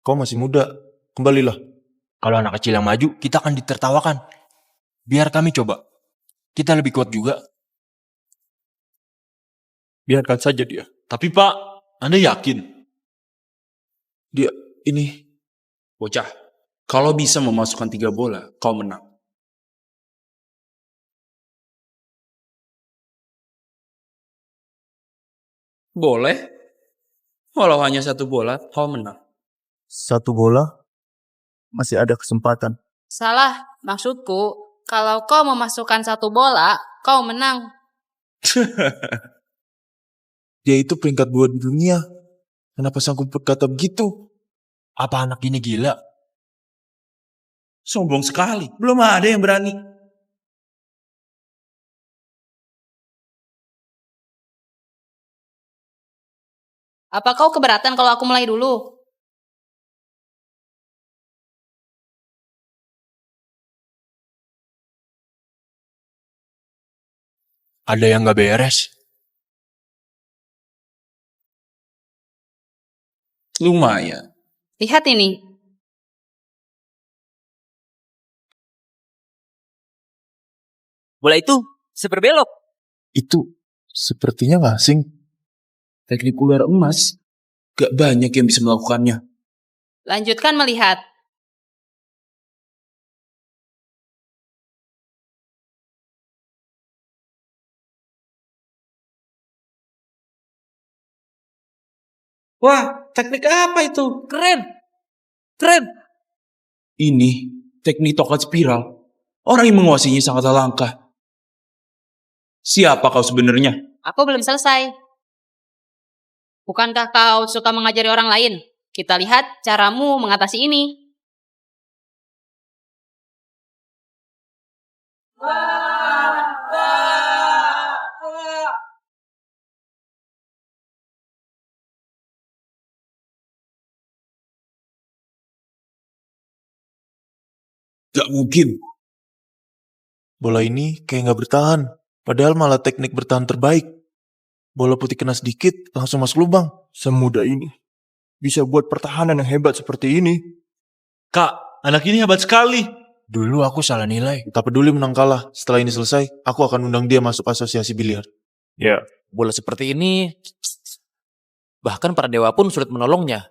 Kau masih muda, kembalilah. Kalau anak kecil yang maju, kita akan ditertawakan. Biar kami coba. Kita lebih kuat juga. Biarkan saja dia. Tapi Pak, Anda yakin? Dia ini bocah. Kalau bisa memasukkan 3 bola, kau menang. Boleh. Walau hanya 1 bola, kau menang. 1 bola, masih ada kesempatan. Salah, maksudku, kalau kau memasukkan 1 bola, kau menang. Dia itu peringkat 2 di dunia. Kenapa sanggup berkata begitu? Apa anak ini gila? Sombong sekali. Belum ada yang berani. Apa kau keberatan kalau aku mulai dulu? Ada yang gak beres? Lumayan. Lihat ini. Bola itu seberbelok. Itu sepertinya nggak asing. Teknik ular emas. Gak banyak yang bisa melakukannya. Lanjutkan melihat. Wah, teknik apa itu? Keren. Keren. Ini teknik tongkat spiral. Orang yang menguasainya sangatlah langka. Siapa kau sebenarnya? Aku belum selesai. Bukankah kau suka mengajari orang lain? Kita lihat caramu mengatasi ini. Gak mungkin. Bola ini kayak nggak bertahan. Padahal malah teknik bertahan terbaik. Bola putih kena sedikit, langsung masuk lubang. Semudah ini. Bisa buat pertahanan yang hebat seperti ini. Kak, anak ini hebat sekali. Dulu aku salah nilai. Tak peduli menang kalah. Setelah ini selesai, aku akan undang dia masuk asosiasi biliar. Ya. Bola seperti ini, bahkan para dewa pun sulit menolongnya.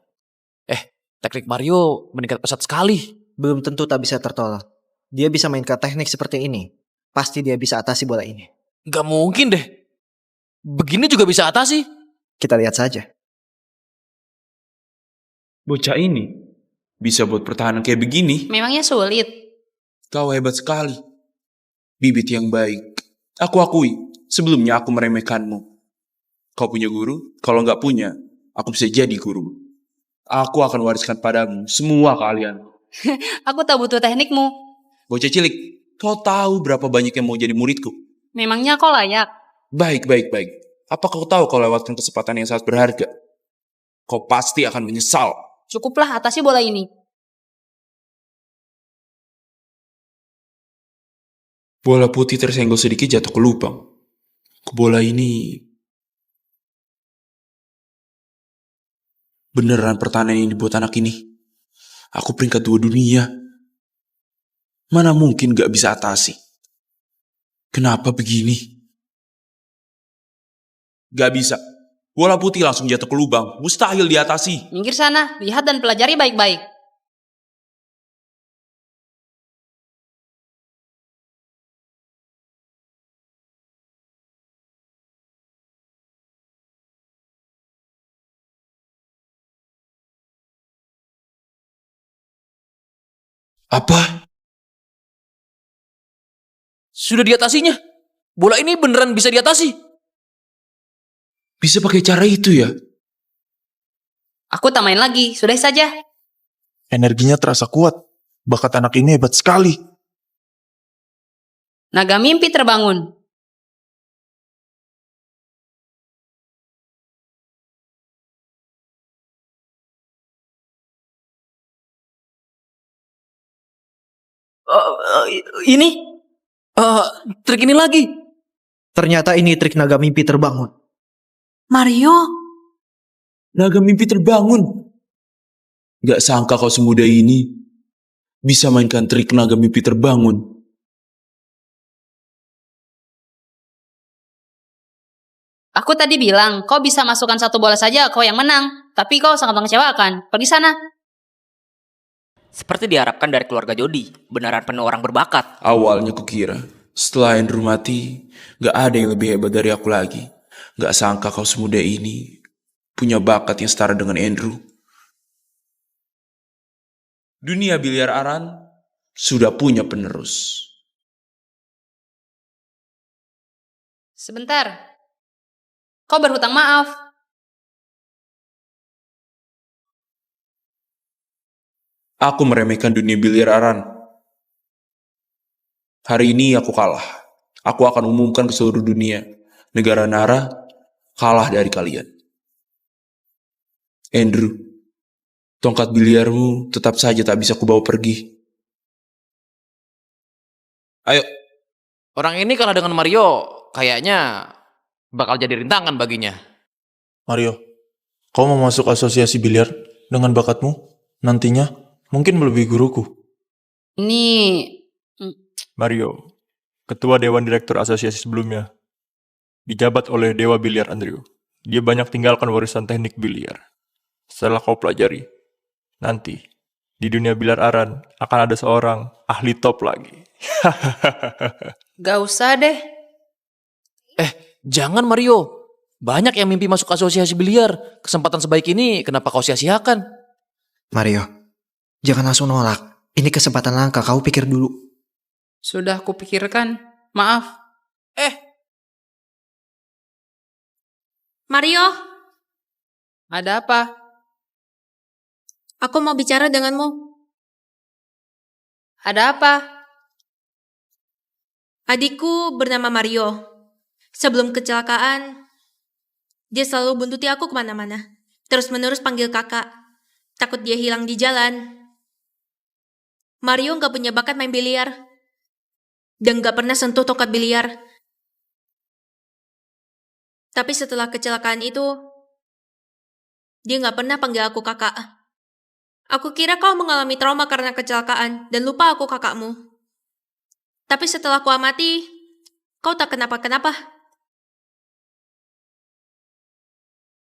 Teknik Mario meningkat pesat sekali. Belum tentu tak bisa tertolak. Dia bisa mainkan teknik seperti ini. Pasti dia bisa atasi bola ini. Gak mungkin deh. Begini juga bisa atasi. Kita lihat saja. Bocah ini bisa buat pertahanan kayak begini. Memangnya sulit? Kau hebat sekali. Bibit yang baik. Aku akui, sebelumnya aku meremehkanmu. Kau punya guru? Kalau nggak punya, aku bisa jadi guru. Aku akan wariskan padamu semua keahlian. Aku tak butuh teknikmu. Bocah cilik, kau tahu berapa banyak yang mau jadi muridku? Memangnya kau layak? Baik. Apa kau tahu kau lewatkan kesempatan yang sangat berharga? Kau pasti akan menyesal. Cukuplah atasi bola ini. Bola putih tersenggol sedikit jatuh ke lubang. Bola ini... Beneran pertahanan ini buat anak ini. Aku peringkat 2 dunia. Mana mungkin gak bisa atasi? Kenapa begini? Gak bisa. Bola putih langsung jatuh ke lubang. Mustahil diatasi. Minggir sana, lihat dan pelajari baik-baik. Apa? Sudah diatasinya. Bola ini beneran bisa diatasi. Bisa pakai cara itu ya? Aku tak main lagi, sudah saja. Energinya terasa kuat. Bakat anak ini hebat sekali. Naga mimpi terbangun. Ini? Trik ini lagi. Ternyata ini trik naga mimpi terbangun. Mario? Naga mimpi terbangun. Gak sangka kau semudah ini bisa mainkan trik naga mimpi terbangun. Aku tadi bilang, kau bisa masukkan satu bola saja, kau yang menang. Tapi kau sangat mengecewakan. Pergi sana. Seperti diharapkan dari keluarga Jody, beneran penuh orang berbakat. Awalnya kukira, setelah Andrew mati, gak ada yang lebih hebat dari aku lagi. Gak sangka kau semudah ini punya bakat yang setara dengan Andrew. Dunia biliar Aran sudah punya penerus. Sebentar. Kau berhutang maaf. Aku meremehkan dunia biliar Aran. Hari ini aku kalah. Aku akan umumkan ke seluruh dunia. Negara Nara kalah dari kalian. Andrew, tongkat biliarmu tetap saja tak bisa kubawa pergi. Ayo. Orang ini kalah dengan Mario, kayaknya bakal jadi rintangan baginya. Mario, kau mau masuk asosiasi biliar dengan bakatmu? Nantinya mungkin melebihi guruku. Ini... Mario, ketua Dewan Direktur Asosiasi sebelumnya, dijabat oleh Dewa Biliar Andrew. Dia banyak tinggalkan warisan teknik biliar. Setelah kau pelajari, nanti di dunia biliar Aran akan ada seorang ahli top lagi. Gak usah deh. Jangan Mario. Banyak yang mimpi masuk asosiasi biliar. Kesempatan sebaik ini kenapa kau sia-siakan? Mario, jangan langsung nolak. Ini kesempatan langka, kau pikir dulu. Sudah kupikirkan. Maaf. Mario, Ada apa? aku mau bicara denganmu. Ada apa? Adikku bernama Mario. Sebelum kecelakaan, dia selalu buntuti aku kemana-mana. Terus-menerus panggil kakak. Takut dia hilang di jalan. Mario gak punya bakat main biliar. Dan gak pernah sentuh tongkat biliar. Tapi setelah kecelakaan itu, dia gak pernah panggil aku kakak. Aku kira kau mengalami trauma karena kecelakaan dan lupa aku kakakmu. Tapi setelah ku amati, kau tak kenapa-kenapa.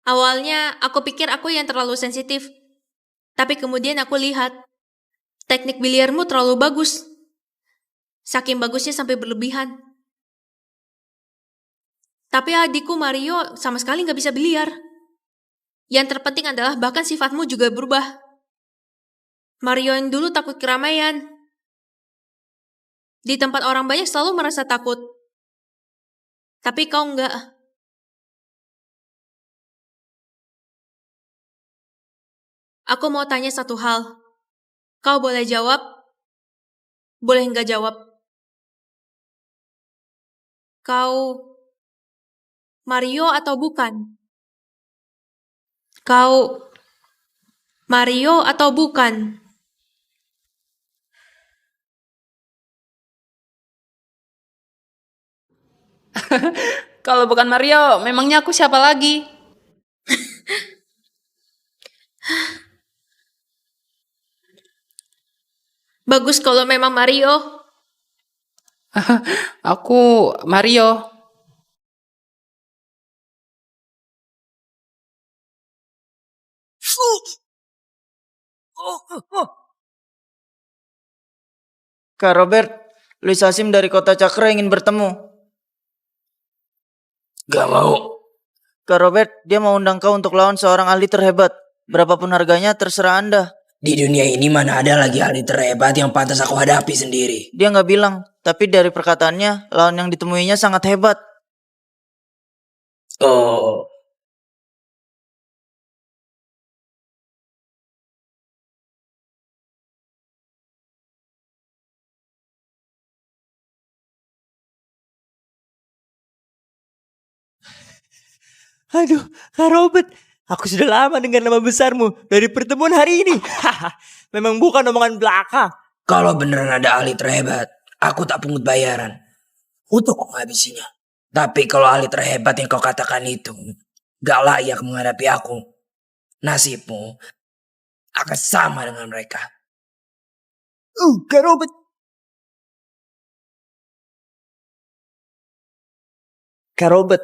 Awalnya aku pikir aku yang terlalu sensitif. Tapi kemudian aku lihat, teknik biliarmu terlalu bagus. Saking bagusnya sampai berlebihan. Tapi adikku Mario sama sekali gak bisa biliar. Yang terpenting adalah bahkan sifatmu juga berubah. Mario yang dulu takut keramaian. Di tempat orang banyak selalu merasa takut. Tapi kau enggak. Aku mau tanya satu hal. Kau boleh jawab, boleh enggak jawab. Kau Mario atau bukan? Kau Mario atau bukan? Kalau bukan Mario, memangnya aku siapa lagi? Bagus kalau memang Mario. Aku Mario. Kak Robert, Luis Hasim dari Kota Cakra ingin bertemu. Gak mau. Kak Robert, dia mau undang kau untuk lawan seorang ahli terhebat. Berapapun harganya, terserah Anda. Di dunia ini mana ada lagi ahli terhebat yang pantas aku hadapi sendiri. Dia nggak bilang, tapi dari perkataannya, lawan yang ditemuinya sangat hebat. Oh. Aduh, Kak Robert, aku sudah lama dengar nama besarmu dari pertemuan hari ini. Memang bukan omongan belaka. Kalau beneran ada ahli terhebat, aku tak pungut bayaran untuk menghabisinya. Tapi kalau ahli terhebat yang kau katakan itu gak layak menghadapi aku, nasibmu akan sama dengan mereka. Kak Robert. Kak Robert,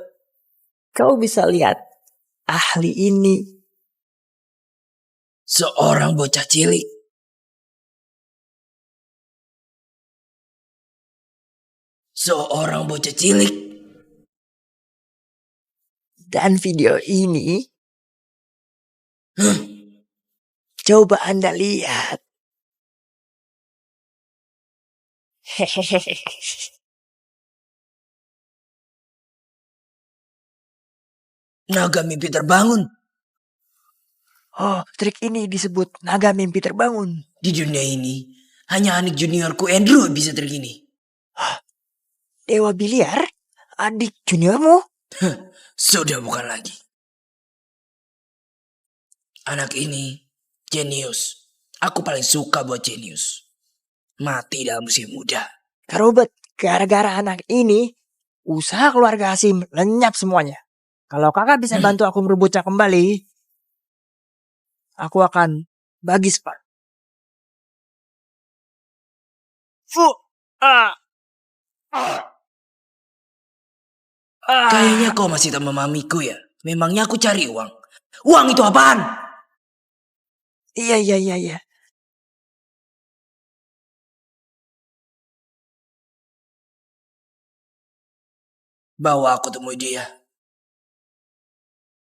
kau bisa lihat ahli ini. Seorang bocah cilik. Seorang bocah cilik. Dan video ini, coba Anda lihat. Hehehe. Naga mimpi terbangun. Oh, trik ini disebut naga mimpi terbangun. Di dunia ini, hanya adik juniorku Andrew bisa trik ini. Dewa biliar? Adik juniormu? Sudah bukan lagi. Anak ini, jenius. Aku paling suka buat jenius. Mati dalam usia muda. Kak Robert, gara-gara anak ini, usaha keluarga Hasim lenyap semuanya. Kalau kakak bisa bantu aku merebutnya kembali, aku akan bagi separuh. Kayaknya kau masih tak memahamiku ya. Memangnya aku cari uang. Uang itu apaan? Iya. Bawa aku temui dia.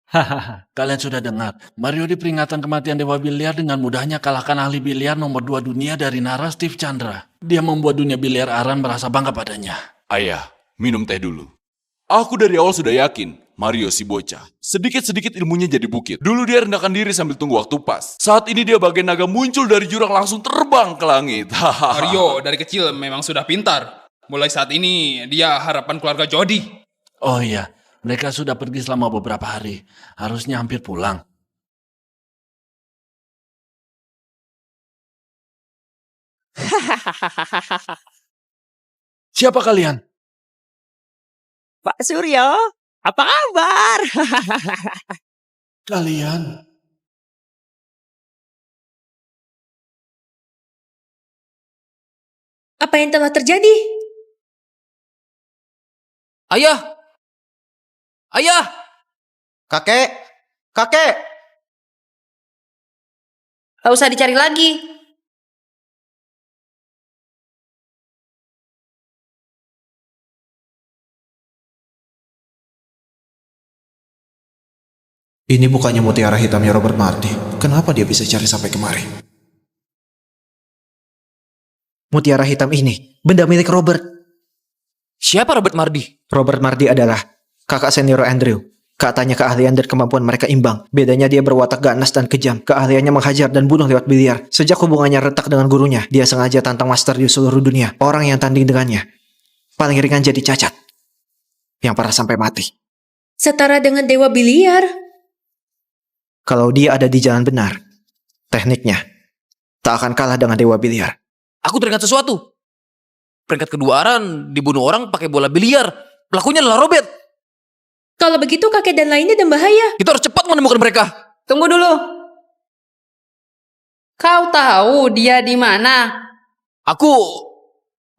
Hahaha, kalian sudah dengar. Mario di peringatan kematian Dewa Biliar dengan mudahnya kalahkan ahli biliar nomor 2 dunia dari Nara Steve Chandra. Dia membuat dunia biliar Aran merasa bangga padanya. Ayah, minum teh dulu. Aku dari awal sudah yakin, Mario si bocah. Sedikit-sedikit ilmunya jadi bukit. Dulu dia rendahkan diri sambil tunggu waktu pas. Saat ini dia bagai naga muncul dari jurang langsung terbang ke langit. Mario dari kecil memang sudah pintar. Mulai saat ini dia harapan keluarga Jody. Oh iya, mereka sudah pergi selama beberapa hari. Harusnya hampir pulang. Siapa kalian? Pak Suryo, apa kabar? Kalian? Apa yang telah terjadi? Ayah! Ayah! Kakek! Kakek! Gak usah dicari lagi. Ini bukannya mutiara hitamnya Robert Mardi. Kenapa dia bisa cari sampai kemari? Mutiara hitam ini, benda milik Robert. Siapa Robert Mardi? Robert Mardi adalah kakak senior Andrew. Katanya keahlian dan kemampuan mereka imbang. Bedanya dia berwatak ganas dan kejam. Keahliannya menghajar dan bunuh lewat biliar. Sejak hubungannya retak dengan gurunya, dia sengaja tantang master di seluruh dunia. Orang yang tanding dengannya paling ringan jadi cacat. Yang parah sampai mati. Setara dengan dewa biliar. Kalau dia ada di jalan benar, tekniknya tak akan kalah dengan dewa biliar. Aku teringat sesuatu. Peringkat kedua Aran dibunuh orang pakai bola biliar. Pelakunya adalah Robert. Kalau begitu kakek dan lainnya dan bahaya. Kita harus cepat menemukan mereka. Tunggu dulu. Kau tahu dia di mana? Aku...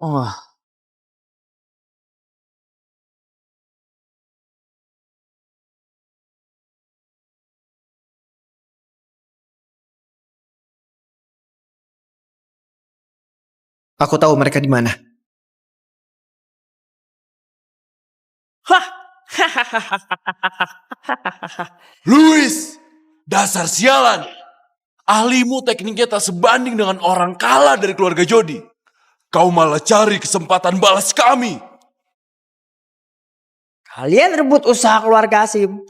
Oh. Aku tahu mereka di mana. Louis, dasar sialan. Ahlimu tekniknya tak sebanding dengan orang kalah dari keluarga Jody. Kau malah cari kesempatan balas kami. Kalian rebut usaha keluarga Asim.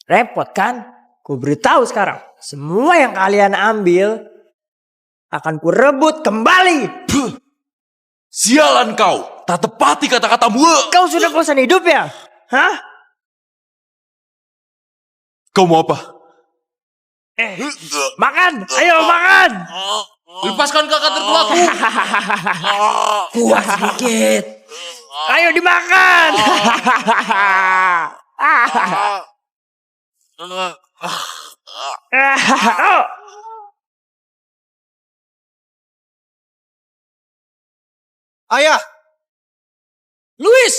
Repot kan? Ku beritahu sekarang. Semua yang kalian ambil akan ku rebut kembali. Sialan kau, tak tepati kata-katamu. Kau sudah bosan hidup ya? Hah? Kau mau apa? Makan, ayo makan. Lepaskan kakak tertuaku. Kuat sedikit. Ayo dimakan. Ayah! Louis!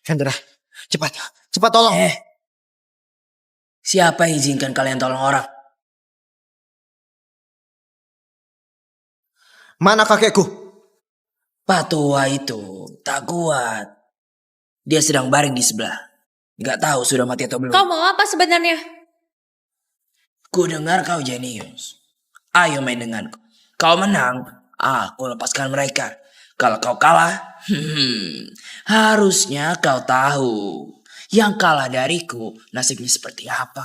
Hendra, cepat tolong. Siapa yang izinkan kalian tolong orang? Mana kakekku? Pak tua itu tak kuat. Dia sedang baring di sebelah. Gak tahu sudah mati atau belum. Kau mau apa sebenarnya? Ku dengar kau jenius. Ayo main denganku. Kau menang, aku lepaskan mereka. Kalau kau kalah, harusnya kau tahu. Yang kalah dariku nasibnya seperti apa.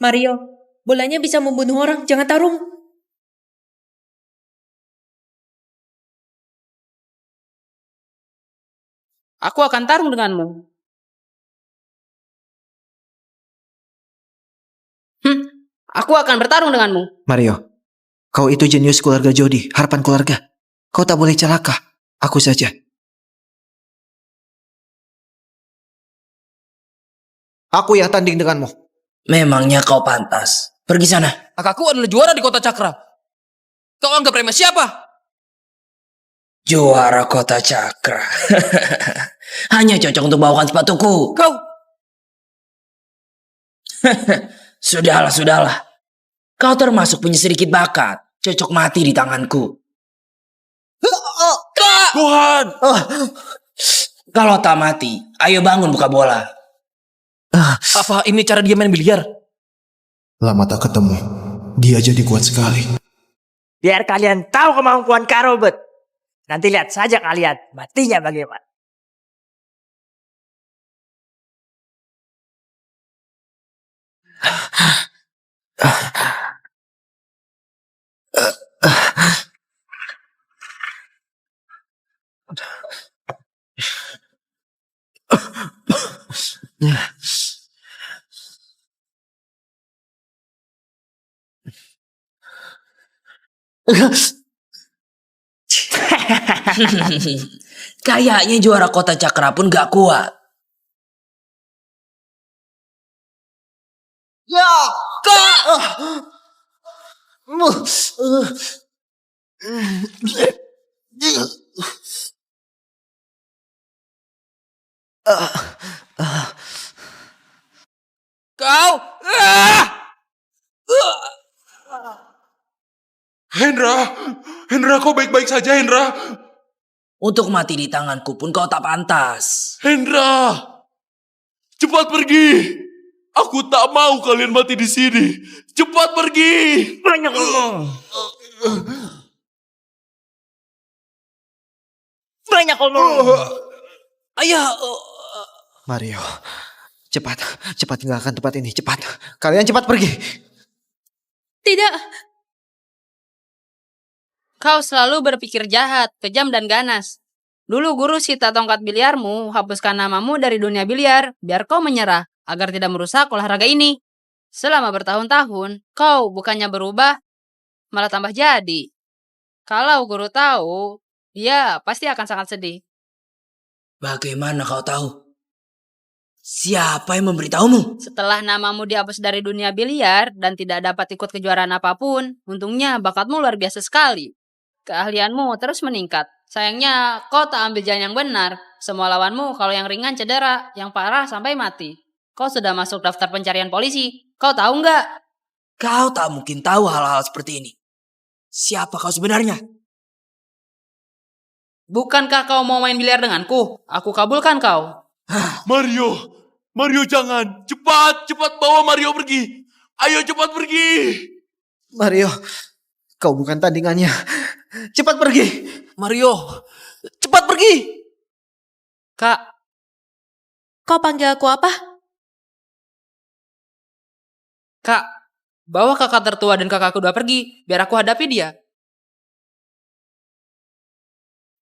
Mario, bolanya bisa membunuh orang, jangan tarung. Aku akan tarung denganmu. Aku akan bertarung denganmu. Mario, kau itu jenius keluarga Jody, harapan keluarga. Kau tak boleh celaka. Aku saja. Aku yang tanding denganmu. Memangnya kau pantas. Pergi sana. Kakakku adalah juara di kota Cakra. Kau anggap remeh siapa? Juara kota Cakra. Hanya cocok untuk bawakan sepatuku. Kau. Sudahlah. Kau termasuk punya sedikit bakat. Cocok mati di tanganku. Tuhan! Kalau tak mati, ayo bangun buka bola. Apa ini cara dia main biliar? Lama tak ketemu, dia jadi kuat sekali. Biar kalian tahu kemampuan Kak Robert. Nanti lihat saja kalian matinya bagaimana. Kayaknya juara kota cakra pun gak kuat. Ya, Kak. Kau! Hendra, kau baik-baik saja, Hendra? Untuk mati di tanganku pun kau tak pantas. Hendra, cepat pergi. Aku tak mau kalian mati di sini. Cepat pergi. Banyak ngomong. Banyak ngomong. Ayah. Mario, cepat tinggalkan tempat ini, cepat. Kalian cepat pergi. Tidak. Kau selalu berpikir jahat, kejam, dan ganas. Dulu guru sita tongkat biliarmu, hapuskan namamu dari dunia biliar, biar kau menyerah, agar tidak merusak olahraga ini. Selama bertahun-tahun, kau bukannya berubah, malah tambah jadi. Kalau guru tahu, dia pasti akan sangat sedih. Bagaimana kau tahu? Siapa yang memberitahumu? Setelah namamu dihapus dari dunia biliar dan tidak dapat ikut kejuaraan apapun, untungnya bakatmu luar biasa sekali. Keahlianmu terus meningkat. Sayangnya, kau tak ambil jalan yang benar. Semua lawanmu kalau yang ringan cedera, yang parah sampai mati. Kau sudah masuk daftar pencarian polisi. Kau tahu nggak? Kau tak mungkin tahu hal-hal seperti ini. Siapa kau sebenarnya? Bukankah kau mau main biliar denganku? Aku kabulkan kau. Mario jangan. Cepat bawa Mario pergi. Ayo cepat pergi. Mario, kau bukan tandingannya. Cepat pergi. Mario, cepat pergi. Kak. Kau panggil aku apa? Kak, bawa kakak tertua dan kakakku udah pergi, biar aku hadapi dia.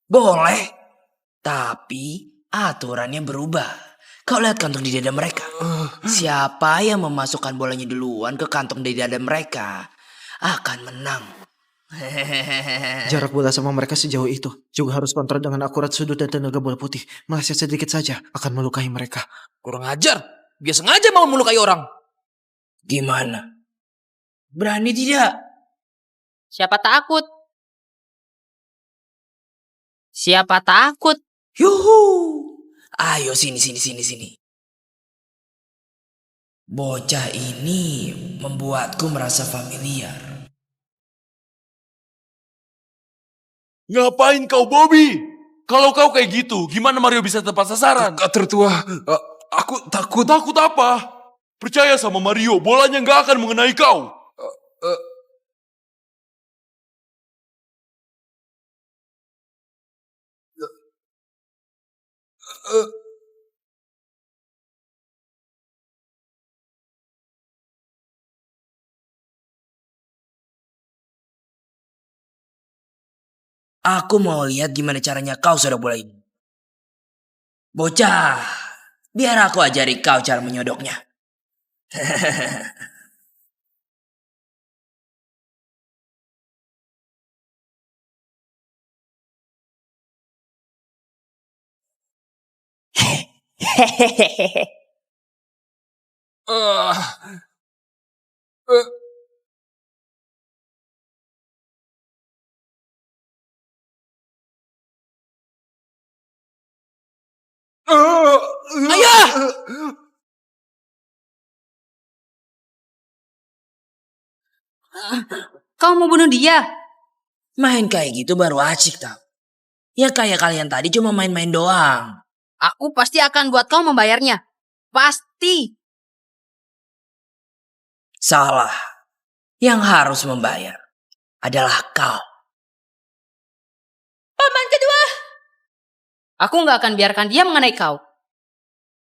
Boleh. Tapi aturannya berubah. Kau lihat kantong di dada mereka. Siapa yang memasukkan bolanya duluan ke kantong di dada mereka akan menang. Jarak bola sama mereka sejauh itu. Juga harus kontrol dengan akurat sudut dan tenaga bola putih. Meleset sedikit saja akan melukai mereka. Kurang ajar. Dia sengaja mau melukai orang. Gimana? Berani tidak? Siapa takut? Siapa takut? Yuhu. Ayo sini. Bocah ini membuatku merasa familiar. Ngapain kau, Bobby? Kalau kau kayak gitu, gimana Mario bisa tepat sasaran? Kakak tertua, aku takut. Takut apa? Percaya sama Mario, bolanya nggak akan mengenai kau. Aku mau lihat gimana caranya kau sudah bola ini. Bocah, biar aku ajari kau cara menyodoknya. Ayah! Kau mau bunuh dia? Main kayak gitu baru asik tau. Ya kayak kalian tadi cuma main-main doang. Aku pasti akan buat kau membayarnya. Pasti. Salah. Yang harus membayar adalah kau. Paman kedua. Aku nggak akan biarkan dia mengenai kau.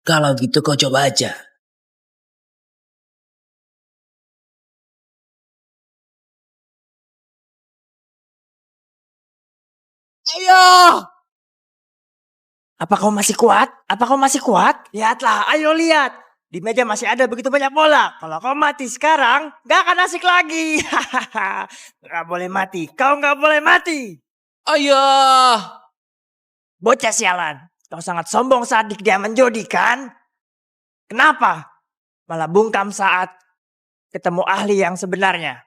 Kalau gitu kau coba aja. Ayo! Apa kau masih kuat? Apa kau masih kuat? Lihatlah, ayo lihat. Di meja masih ada begitu banyak bola. Kalau kau mati sekarang, gak akan asik lagi. Gak boleh mati. Kau gak boleh mati. Ayah! Bocah sialan. Kau sangat sombong saat di kediaman Jody kan? Kenapa? Malah bungkam saat ketemu ahli yang sebenarnya.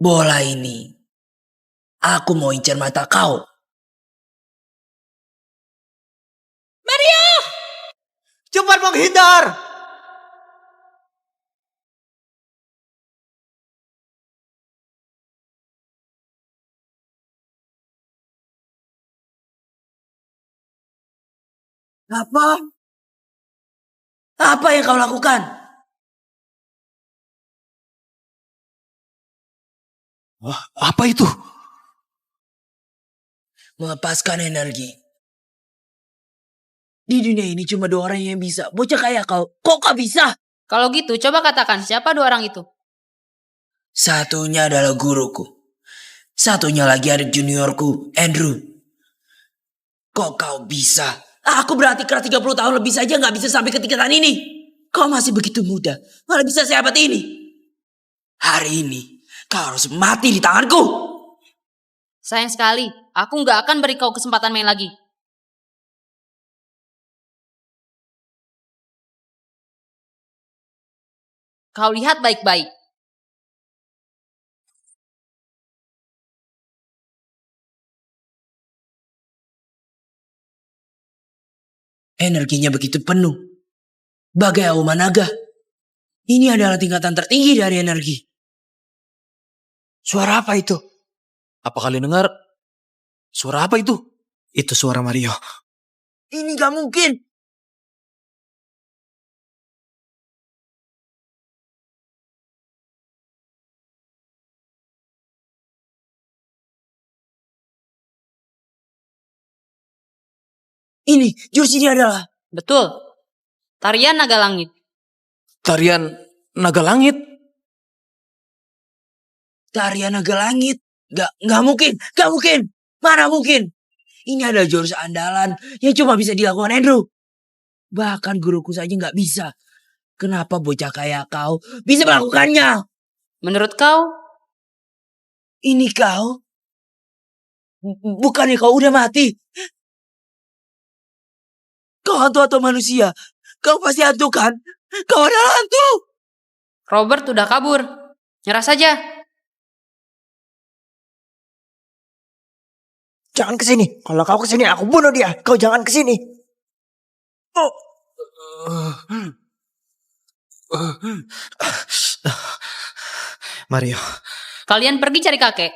Bola ini. Aku mau incar mata kau. Mario! Cepat menghindar! Apa? Apa yang kau lakukan? Wah, apa itu? Melepaskan energi. Di dunia ini cuma 2 orang yang bisa. Bocah kayak kau. Kok gak bisa? Kalau gitu, coba katakan siapa 2 orang itu? Satunya adalah guruku. Satunya lagi adik juniorku, Andrew. Kok kau bisa? Aku berarti keras 30 tahun lebih saja gak bisa sampai ke tingkatan ini. Kau masih begitu muda. Malah bisa sehebat ini. Hari ini, kau harus mati di tanganku. Sayang sekali, aku nggak akan beri kau kesempatan main lagi. Kau lihat baik-baik. Energinya begitu penuh. Bagai auman naga. Ini adalah tingkatan tertinggi dari energi. Suara apa itu? Apa kalian dengar? Suara apa itu? Itu suara Mario. Ini gak mungkin. Ini, jurus ini adalah... Betul. Tarian Naga Langit. Tarian Naga Langit? Tarian naga langit. Gak mungkin. Gak mungkin. Mana mungkin. Ini adalah jurus andalan yang cuma bisa dilakukan Andrew. Bahkan guruku saja gak bisa. Kenapa bocah kayak kau bisa melakukannya? Menurut kau? Ini kau? Bukannya kau udah mati? Kau hantu atau manusia? Kau pasti hantu kan? Kau adalah hantu! Robert udah kabur. Nyerah saja. Jangan kesini. Kalau kau kesini, aku bunuh dia. Kau jangan kesini. Oh. Mario, Kalian pergi cari kakek.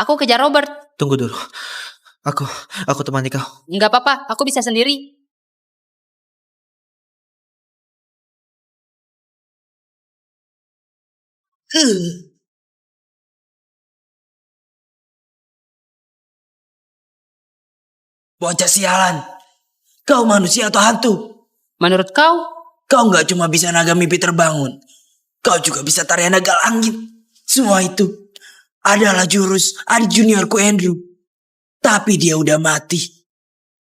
Aku kejar Robert. tunggu dulu. Aku temani kau. Nggak apa-apa, aku bisa sendiri. Bocah sialan. Kau manusia atau hantu? Menurut kau? Kau nggak cuma bisa naga mimpi terbangun. Kau juga bisa tarian naga langit. Semua itu adalah jurus adik juniorku Andrew. Tapi dia udah mati.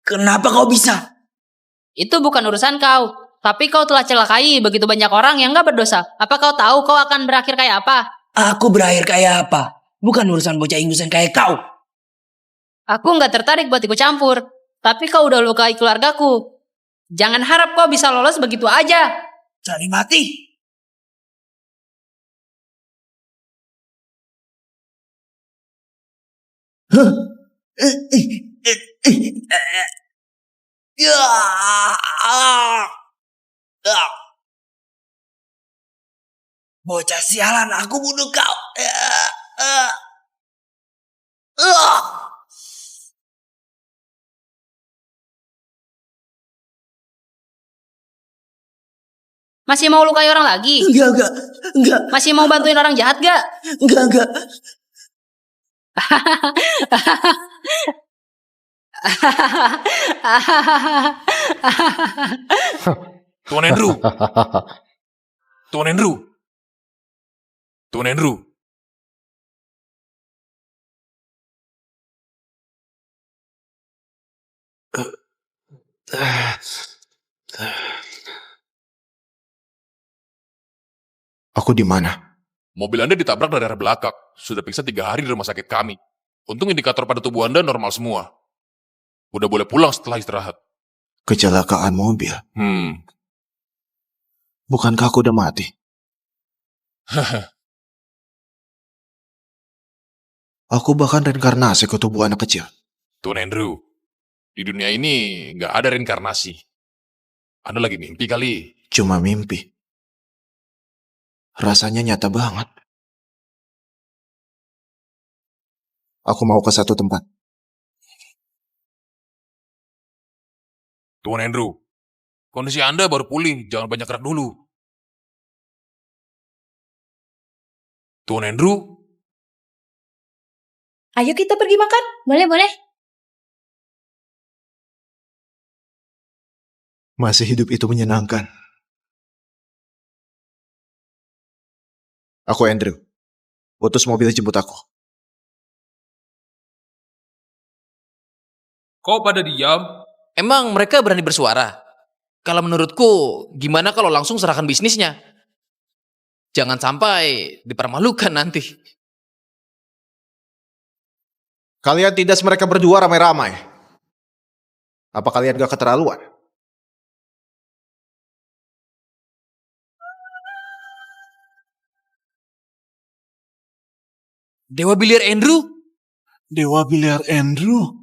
Kenapa kau bisa? Itu bukan urusan kau. Tapi kau telah celakai begitu banyak orang yang gak berdosa. Apa kau tahu kau akan berakhir kayak apa? Aku berakhir kayak apa? Bukan urusan bocah ingusan kayak kau. Aku gak tertarik buat ikut campur. Tapi kau udah lukai keluargaku. Jangan harap kau bisa lolos begitu aja. Cari mati. Bocah sialan, aku bunuh kau. Masih mau lukai orang lagi? Enggak. Masih mau bantuin orang jahat gak? Enggak. Tuan Andrew. Tuan Andrew. Tuan Andrew. Aku di mana? Mobil Anda ditabrak dari arah belakang. Sudah periksa 3 hari di rumah sakit kami. Untung indikator pada tubuh Anda normal semua. Udah boleh pulang setelah istirahat. Kecelakaan mobil. Bukankah aku udah mati? Aku bahkan reinkarnasi ke tubuh anak kecil. Tuan Andrew, di dunia ini nggak ada reinkarnasi. Anda lagi mimpi kali. Cuma mimpi. Rasanya nyata banget. Aku mau ke satu tempat. Tuan Andrew, kondisi Anda baru pulih, jangan banyak gerak dulu. Tuan Andrew, Ayo kita pergi makan. Boleh. Masih hidup itu menyenangkan. Aku Andrew. Utus mobil jemput aku. Kok pada diam? Emang mereka berani bersuara? Kalau menurutku, gimana kalau langsung serahkan bisnisnya? Jangan sampai dipermalukan nanti. Kalian tindas mereka berdua ramai-ramai. Apa kalian gak keterlaluan? Dewa Biliar Andrew? Dewa Biliar Andrew?